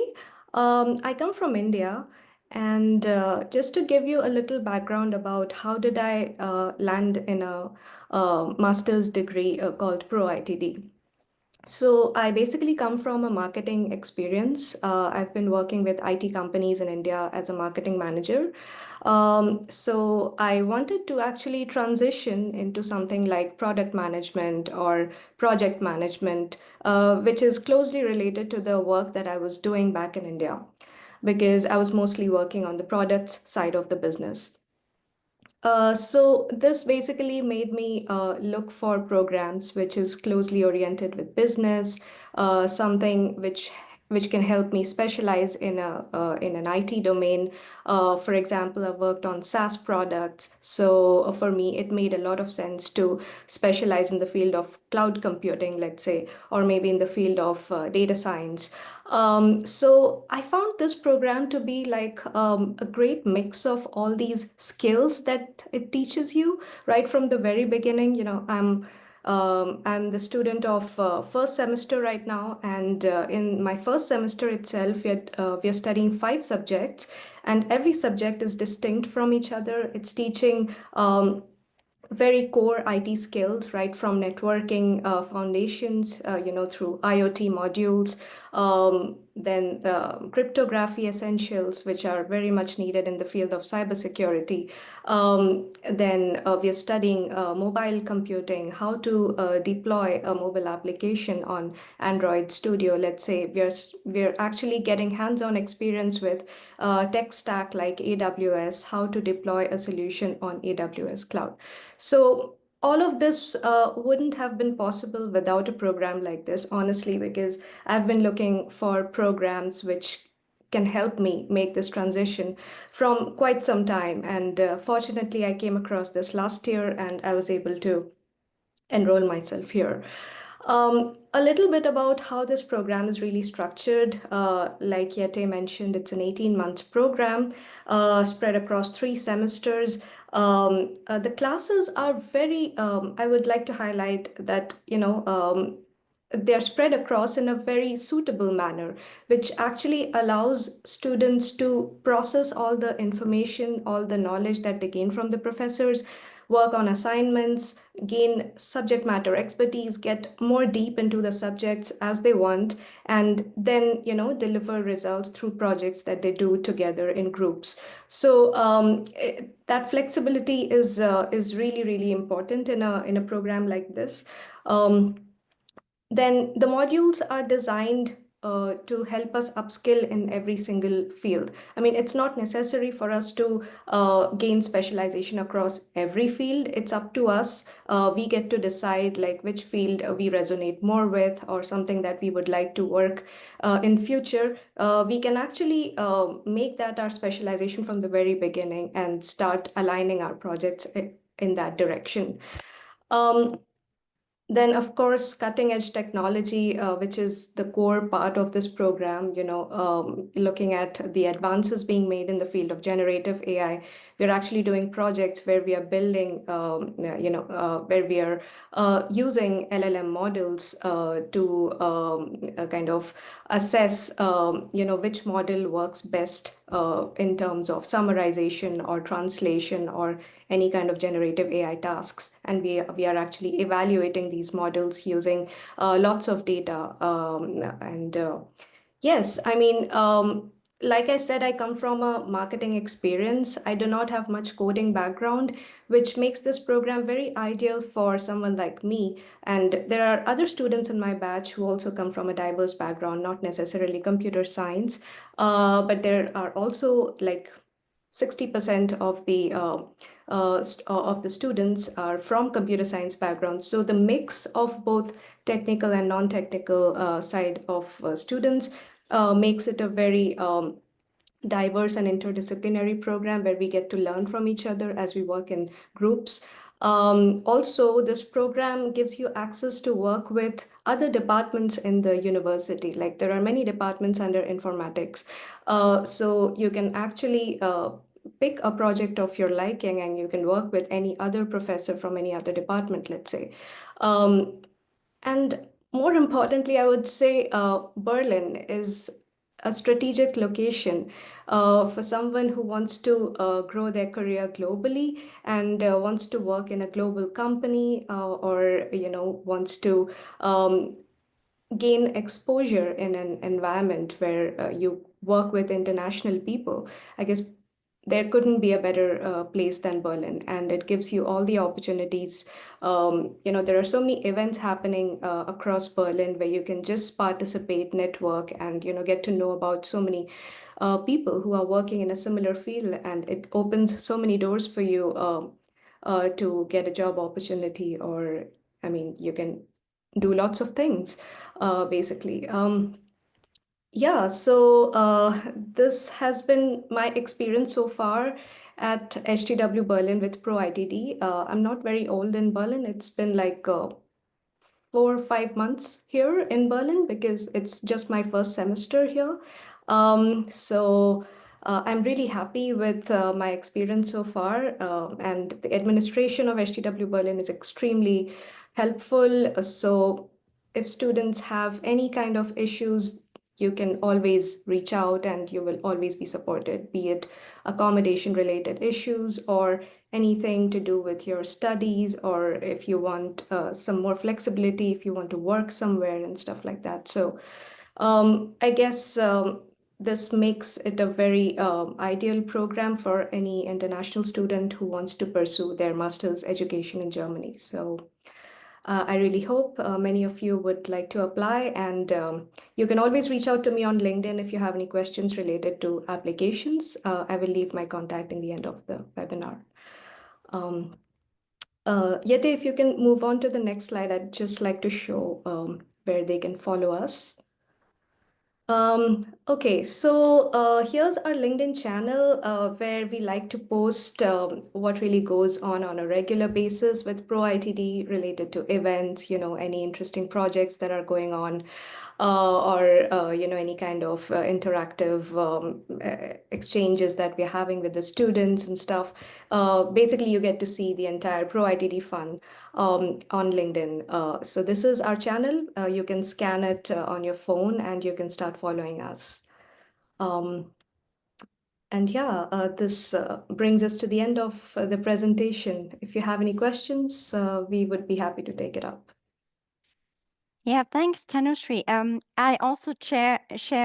I come from India. And just to give you a little background about how did I land in a master's degree called Pro-ITD. So I basically come from a marketing experience. I've been working with IT companies in India as a marketing manager. So I wanted to actually transition into something like product management or project management, which is closely related to the work that I was doing back in India, because I was mostly working on the products side of the business. So this basically made me look for programs which is closely oriented with business, something which can help me specialize in an IT domain. For example, I worked on SaaS products, so for me it made a lot of sense to specialize in the field of cloud computing, let's say, or maybe in the field of data science. So I found this program to be like a great mix of all these skills that it teaches you right from the very beginning. I'm the student of first semester right now, and in my first semester itself, we are studying 5 subjects, and every subject is distinct from each other. It's teaching very core IT skills, right from networking foundations, through IoT modules, then cryptography essentials, which are very much needed in the field of cybersecurity. Then we are studying mobile computing, how to deploy a mobile application on Android Studio. Let's say we're actually getting hands-on experience with tech stack like AWS, how to deploy a solution on AWS cloud. So all of this wouldn't have been possible without a program like this, honestly, because I've been looking for programs which can help me make this transition from quite some time. And fortunately, I came across this last year and I was able to enroll myself here. A little bit about how this program is really structured. Like 𝘱𝘕 mentioned, it's an 18-month program spread across 3 semesters. The classes are very, I would like to highlight that, they're spread across in a very suitable manner, which actually allows students to process all the information, all the knowledge that they gain from the professors, work on assignments, gain subject matter expertise, get more deep into the subjects as they want, and then, deliver results through projects that they do together in groups. So that flexibility is really, really important in a program like this. Then the modules are designed to help us upskill in every single field. I mean, it's not necessary for us to gain specialization across every field. It's up to us. We get to decide like which field we resonate more with, or something that we would like to work in future. We can actually make that our specialization from the very beginning and start aligning our projects in that direction. Then, of course, cutting edge technology, which is the core part of this program, looking at the advances being made in the field of generative AI. We're actually doing projects where we are building, where we are using LLM models to kind of assess, which model works best in terms of summarization or translation or any kind of generative AI tasks. And we are actually evaluating these models using lots of data. Yes, I mean, like I said, I come from a marketing experience. I do not have much coding background, which makes this program very ideal for someone like me. And there are other students in my batch who also come from a diverse background, not necessarily computer science, but there are also like 60% of the students are from computer science backgrounds. So the mix of both technical and non-technical side of students makes it a very diverse and interdisciplinary program where we get to learn from each other as we work in groups. Also, this program gives you access to work with other departments in the university. Like there are many departments under informatics. So you can actually pick a project of your liking and you can work with any other professor from any other department, let's say. And more importantly, I would say Berlin is a strategic location for someone who wants to grow their career globally and wants to work in a global company or wants to gain exposure in an environment where you work with international people. I guess there couldn't be a better place than Berlin, and it gives you all the opportunities. There are so many events happening across Berlin where you can just participate, network, and get to know about so many people who are working in a similar field, and it opens so many doors for you to get a job opportunity, or you can do lots of things, basically. Yeah, so this has been my experience so far at HTW Berlin with Pro ITD. I'm not very old in Berlin. It's been like 4 or 5 months here in Berlin because it's just my first semester here. So I'm really happy with my experience so far, and the administration of HTW Berlin is extremely helpful. So if students have any kind of issues, you can always reach out and you will always be supported, be it accommodation related issues or anything to do with your studies, or if you want some more flexibility, if you want to work somewhere and stuff like that. So I guess this makes it a very ideal program for any international student who wants to pursue their master's education in Germany. So I really hope many of you would like to apply, and you can always reach out to me on LinkedIn if you have any questions related to applications. I will leave my contact in the end of the webinar. Yete, if you can move on to the next slide, I'd just like to show where they can follow us. Okay, so here's our LinkedIn channel where we like to post what really goes on a regular basis with Pro ITD related to events, any interesting projects that are going on, or any kind of interactive exchanges that we're having with the students and stuff. Basically, you get to see the entire Pro ITD fun on LinkedIn. So this is our channel. You can scan it on your phone and you can start following us. And yeah, this brings us to the end of the presentation. If you have any questions, we would be happy to take it up. Yeah, thanks, Tanushree. I also share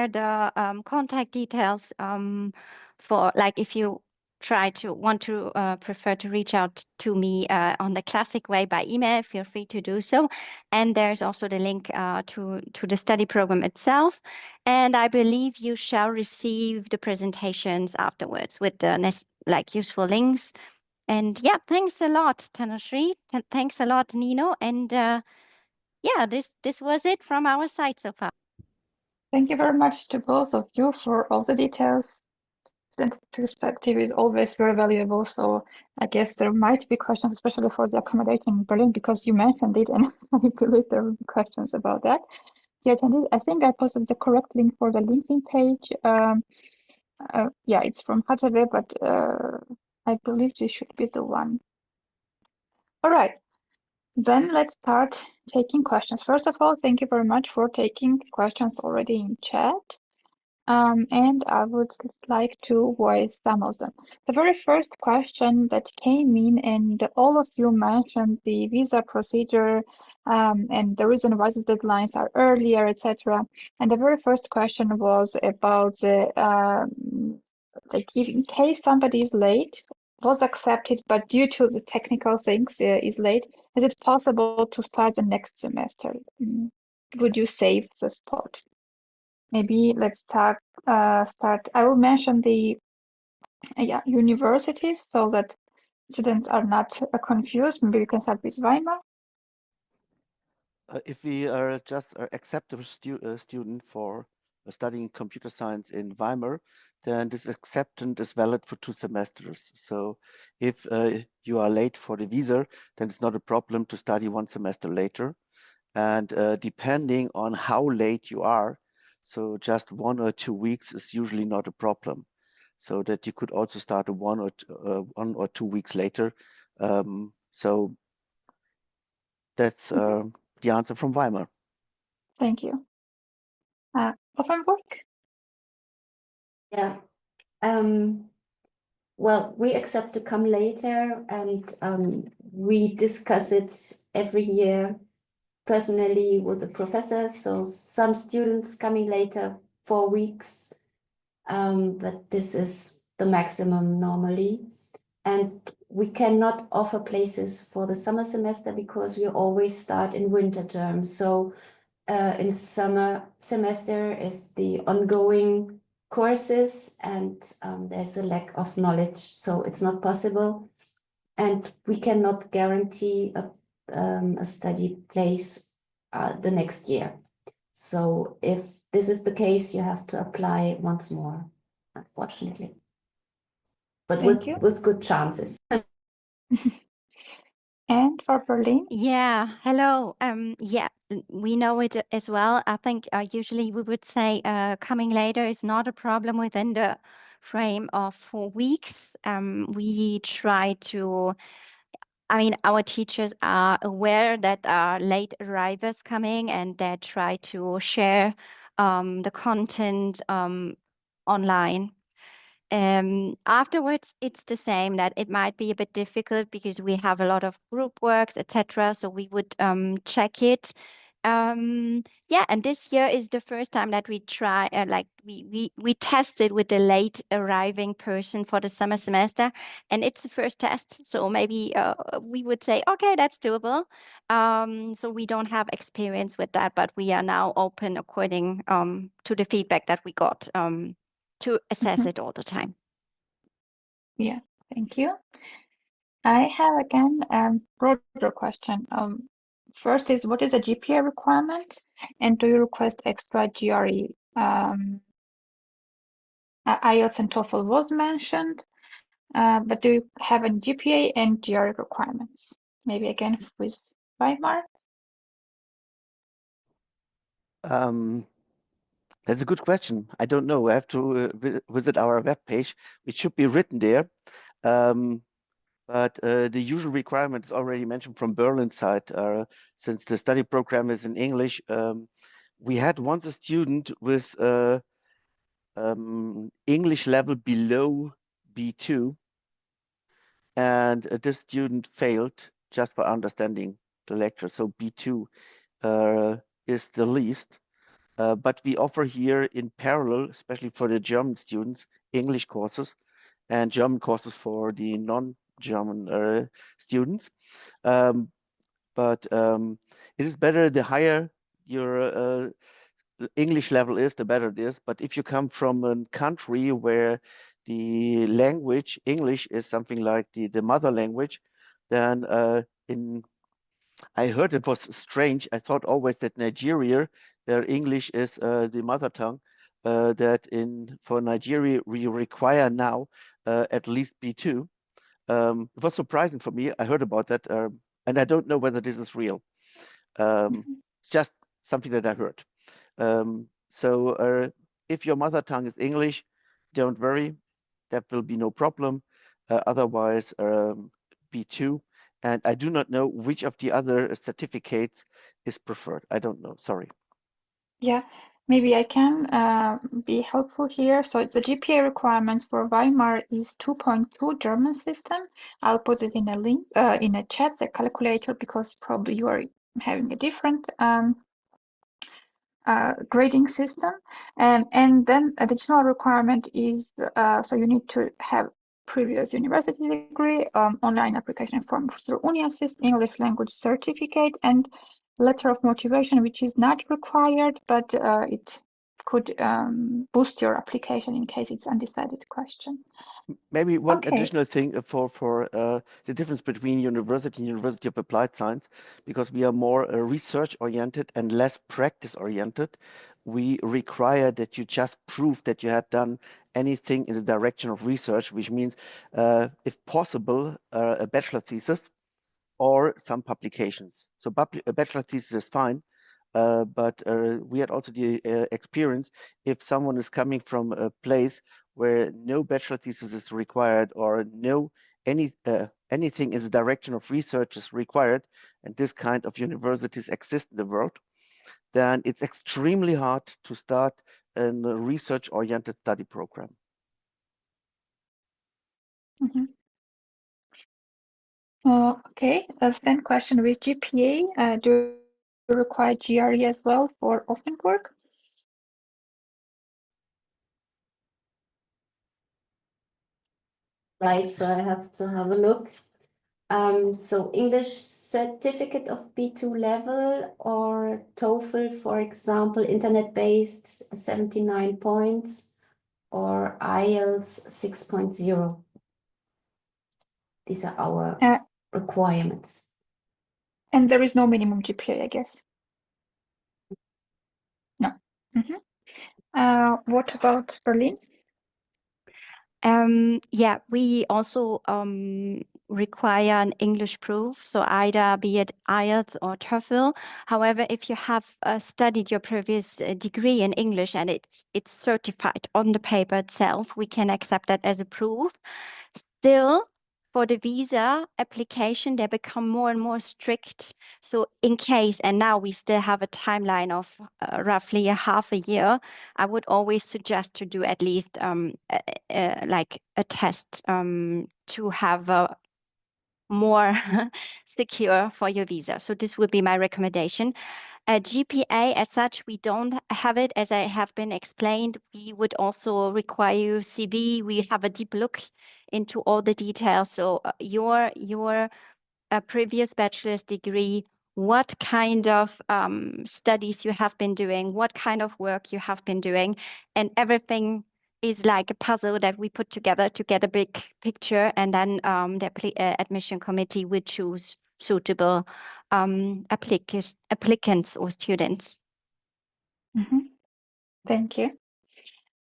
the contact details for, like, if you prefer to reach out to me on the classic way by email, feel free to do so. And there's also the link to the study program itself. And I believe you shall receive the presentations afterwards with the useful links. And yeah, thanks a lot, Tanushree. Thanks a lot, Nino. And yeah, this was it from our side so far. Thank you very much to both of you for all the details. Student perspective is always very valuable. So I guess there might be questions, especially for the accommodation in Berlin, because you mentioned it, and I believe there will be questions about that. Dear attendees, I think I posted the correct link for the LinkedIn page. Yeah, it's from Hatabe, but I believe this should be the one. All right. Then let's start taking questions. First of all, thank you very much for taking questions already in chat. And I would like to voice some of them. The very first question that came in, and all of you mentioned the visa procedure and the reason why the deadlines are earlier, etc. And the very first question was about the like, if in case somebody is late, was accepted, but due to the technical things is late, is it possible to start the next semester? Would you save the spot? Maybe let's start. I will mention the universities so that students are not confused. Maybe we can start with Weimar. If we are just an acceptable student for studying computer science in Weimar, then this acceptance is valid for 2 semesters. So if you are late for the visa, then it's not a problem to study 1 semester later. And depending on how late you are, so just 1 or 2 weeks is usually not a problem. So that you could also start 1 or 2 weeks later. So that's the answer from Weimar. Thank you. Offenburg? Yeah. Well, we accept to come later, and we discuss it every year personally with the professors. So some students coming later 4 weeks, but this is the maximum normally. And we cannot offer places for the summer semester because we always start in winter term. So in summer semester is the ongoing courses, and there's a lack of knowledge, so it's not possible. And we cannot guarantee a study place the next year. So if this is the case, you have to apply once more, unfortunately. But Thank you. with good chances. And for Berlin? Yeah, hello. Yeah, we know it as well. I think usually we would say coming later is not a problem within the frame of 4 weeks. We try to, I mean, our teachers are aware that late arrivals coming, and they try to share the content online. Afterwards, it's the same, that it might be a bit difficult because we have a lot of group works, etc. So we would check it. Yeah, and this year is the first time that we try, like we tested with the late arriving person for the summer semester, and it's the first test. So maybe we would say, okay, that's doable. So we don't have experience with that, but we are now open according to the feedback that we got. To assess it all the time. Yeah, thank you. I have again a broader question. First is, what is a GPA requirement, and do you request extra GRE? IELTS and TOEFL was mentioned, but do you have any GPA and GRE requirements? Maybe again with Weimar. That's a good question. I don't know. I have to visit our webpage. It should be written there. But the usual requirement is already mentioned from Berlin's side. Since the study program is in English, we had once a student with English level below B2, and this student failed just for understanding the lecture. So B2 is the least. But we offer here in parallel, especially for the German students, English courses and German courses for the non-German students. But it is better the higher your English level is, the better it is. But if you come from a country where the language, English, is something like the mother language, then I heard it was strange. I thought always that Nigeria, their English is the mother tongue. That for Nigeria we require now at least B2. It was surprising for me. I heard about that, and I don't know whether this is real. It's just something that I heard. So if your mother tongue is English, don't worry, that will be no problem. Otherwise, B2. And I do not know which of the other certificates is preferred. I don't know, sorry. Yeah, maybe I can be helpful here. So it's the GPA requirements for Weimar is 2.2 German system. I'll put it in a link, in a chat, the calculator, because probably you are having a different grading system. And then additional requirement is, so you need to have previous university degree, online application form through Uni-Assist, English language certificate, and letter of motivation, which is not required, but it could boost your application in case it's undecided question. Maybe one Okay. additional thing for the difference between university and University of Applied Science, because we are more research oriented and less practice oriented. We require that you just prove that you had done anything in the direction of research, which means, if possible, a bachelor thesis or some publications. So a bachelor thesis is fine, but we had also the experience, if someone is coming from a place where no bachelor thesis is required or anything in the direction of research is required, and this kind of universities exist in the world, then it's extremely hard to start a research-oriented study program. Okay, the same question with GPA. Do you require GRE as well for Offenburg? Right, so I have to have a look. So English certificate of B2 level or TOEFL, for example, internet-based 79 points or IELTS 6.0. These are our requirements. And there is no minimum GPA, I guess. No. What about Berlin? Yeah, we also require an English proof, so either be it IELTS or TOEFL. However, if you have studied your previous degree in English and it's certified on the paper itself, we can accept that as a proof. Still, for the visa application, they become more and more strict. So in case, and now we still have a timeline of roughly a half a year, I would always suggest to do at least like a test to have a more secure for your visa. So this would be my recommendation. GPA as such, we don't have it, as I have been explained. We would also require CV. We have a deep look into all the details. So your previous bachelor's degree, what kind of studies you have been doing, what kind of work you have been doing, and everything is like a puzzle that we put together to get a big picture, and then the admission committee would choose suitable applicants or students. Thank you.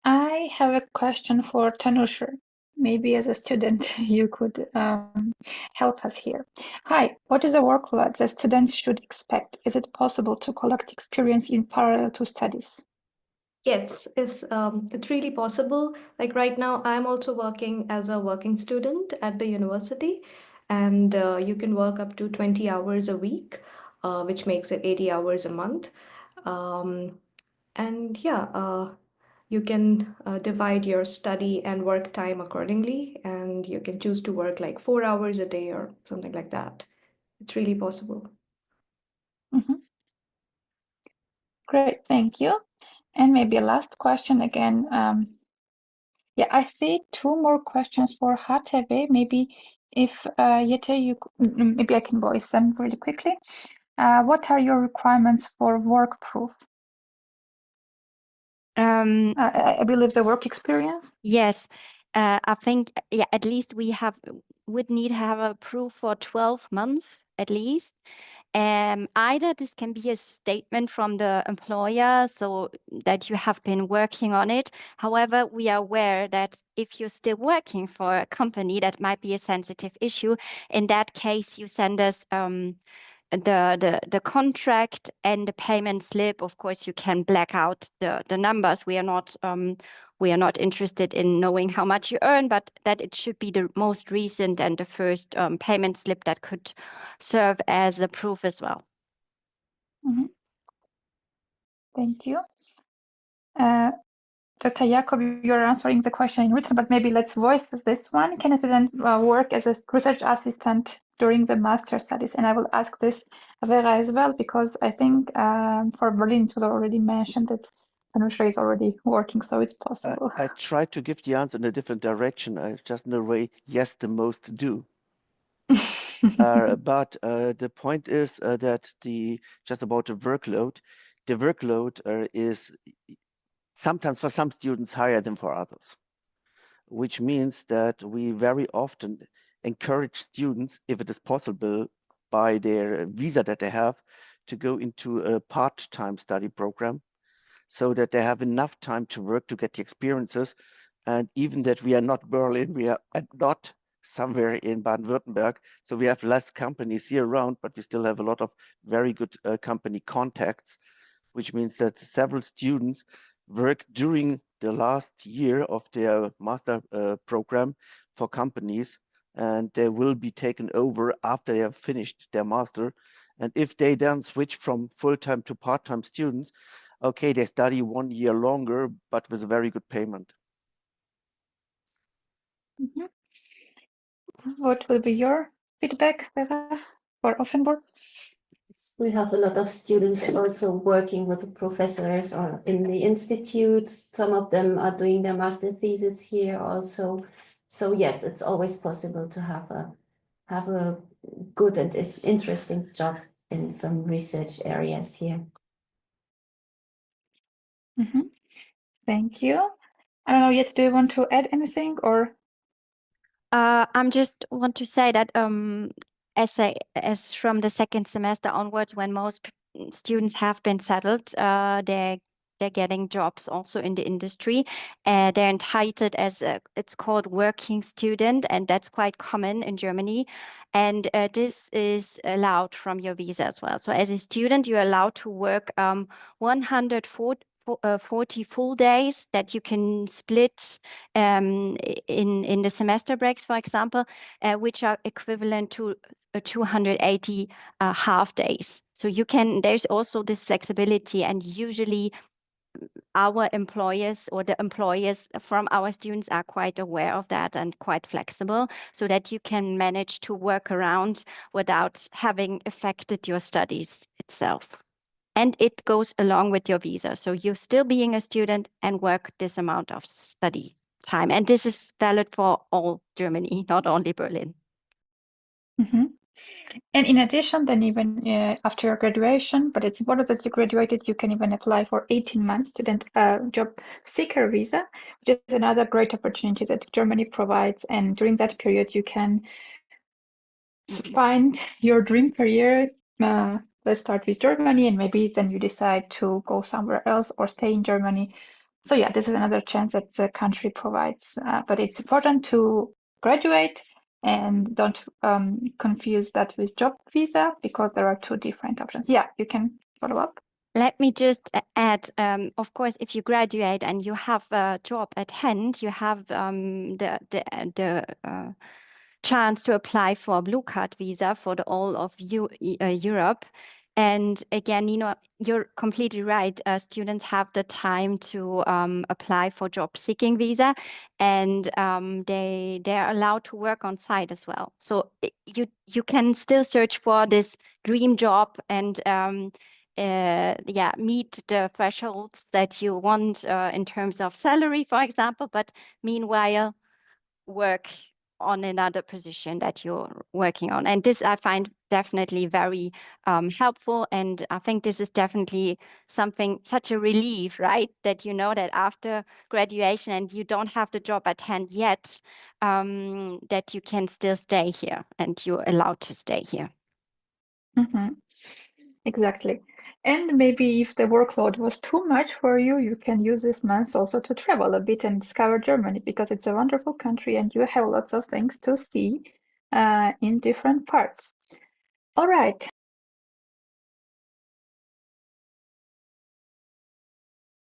I have a question for 𝘱𝘕. Maybe as a student, you could help us here. Hi, what is a workload that students should expect? Is it possible to collect experience in parallel to studies? Yes, it's really possible. Like right now, I'm also working as a working student at the university, and you can work up to 20 hours a week, which makes it 80 hours a month. And yeah, you can divide your study and work time accordingly, and you can choose to work like 4 hours a day or something like that. It's really possible. Great, thank you. And maybe a last question again. Yeah, I see two more questions for HTW. Maybe if Jette, maybe I can voice them really quickly. What are your requirements for work proof? I believe the work experience. Yes, I think yeah, at least would need to have a proof for 12 months at least. Either this can be a statement from the employer so that you have been working on it. However, we are aware that if you're still working for a company, that might be a sensitive issue. In that case, you send us the contract and the payment slip. Of course, you can black out the numbers. We are not interested in knowing how much you earn, but that it should be the most recent and the first payment slip that could serve as a proof as well. Thank you. Dr. Jakob, you're answering the question in written, but maybe let's voice this one. Can a student work as a research assistant during the master studies? And I will ask this Vera as well, because I think for Berlin, it was already mentioned that 𝘱𝘕 is already working, so it's possible. I tried to give the answer in a different direction. I just in a way, yes, the most do. But the point is that just about the workload is sometimes for some students higher than for others, which means that we very often encourage students, if it is possible, by their visa that they have, to go into a part-time study program so that they have enough time to work to get the experiences. And even that we are not Berlin, we are not somewhere in Baden-Württemberg, so we have less companies here around, but we still have a lot of very good company contacts, which means that several students work during the last year of their master program for companies and they will be taken over after they have finished their master. And if they then switch from full-time to part-time students, okay, they study 1 year longer, but with a very good payment. Mhm. What will be your feedback, Vera, for Offenburg? We have a lot of students also working with the professors or in the institutes. Some of them are doing their master thesis here also. So yes, it's always possible to have a good and interesting job in some research areas here. Mhm. Thank you. I don't know yet, do you want to add anything or? I'm just want to say that as from the second semester onwards, when most students have been settled, they're getting jobs also in the industry. They're entitled as it's called working student, and that's quite common in Germany. And this is allowed from your visa as well. So as a student, you're allowed to work 140 full days that you can split in the semester breaks, for example, which are equivalent to 280 half days. So there's also this flexibility, and usually our employers or the employers from our students are quite aware of that and quite flexible, so that you can manage to work around without having affected your studies itself. And it goes along with your visa. So you're still being a student and work this amount of study time. And this is valid for all Germany, not only Berlin. Mm-hmm. And in addition, then even after your graduation, but it's important that you graduated, you can even apply for 18-month student job seeker visa, which is another great opportunity that Germany provides. And during that period, you can find your dream career. Let's start with Germany, and maybe then you decide to go somewhere else or stay in Germany. So yeah, this is another chance that the country provides. But it's important to graduate, and don't confuse that with job visa, because there are two different options. Yeah, you can follow up. Let me just add, of course, if you graduate and you have a job at hand, you have the chance to apply for a blue card visa for the all of Europe. And again, you're completely right. Students have the time to apply for job seeking visa, and they're allowed to work on site as well. So you can still search for this dream job and meet the thresholds that you want in terms of salary, for example, but meanwhile work on another position that you're working on. And this I find definitely very helpful. And I think this is definitely such a relief, right? That you know that after graduation and you don't have the job at hand yet, that you can still stay here and you're allowed to stay here. Mm-hmm. Exactly. And maybe if the workload was too much for you, you can use this month also to travel a bit and discover Germany, because it's a wonderful country and you have lots of things to see in different parts. All right.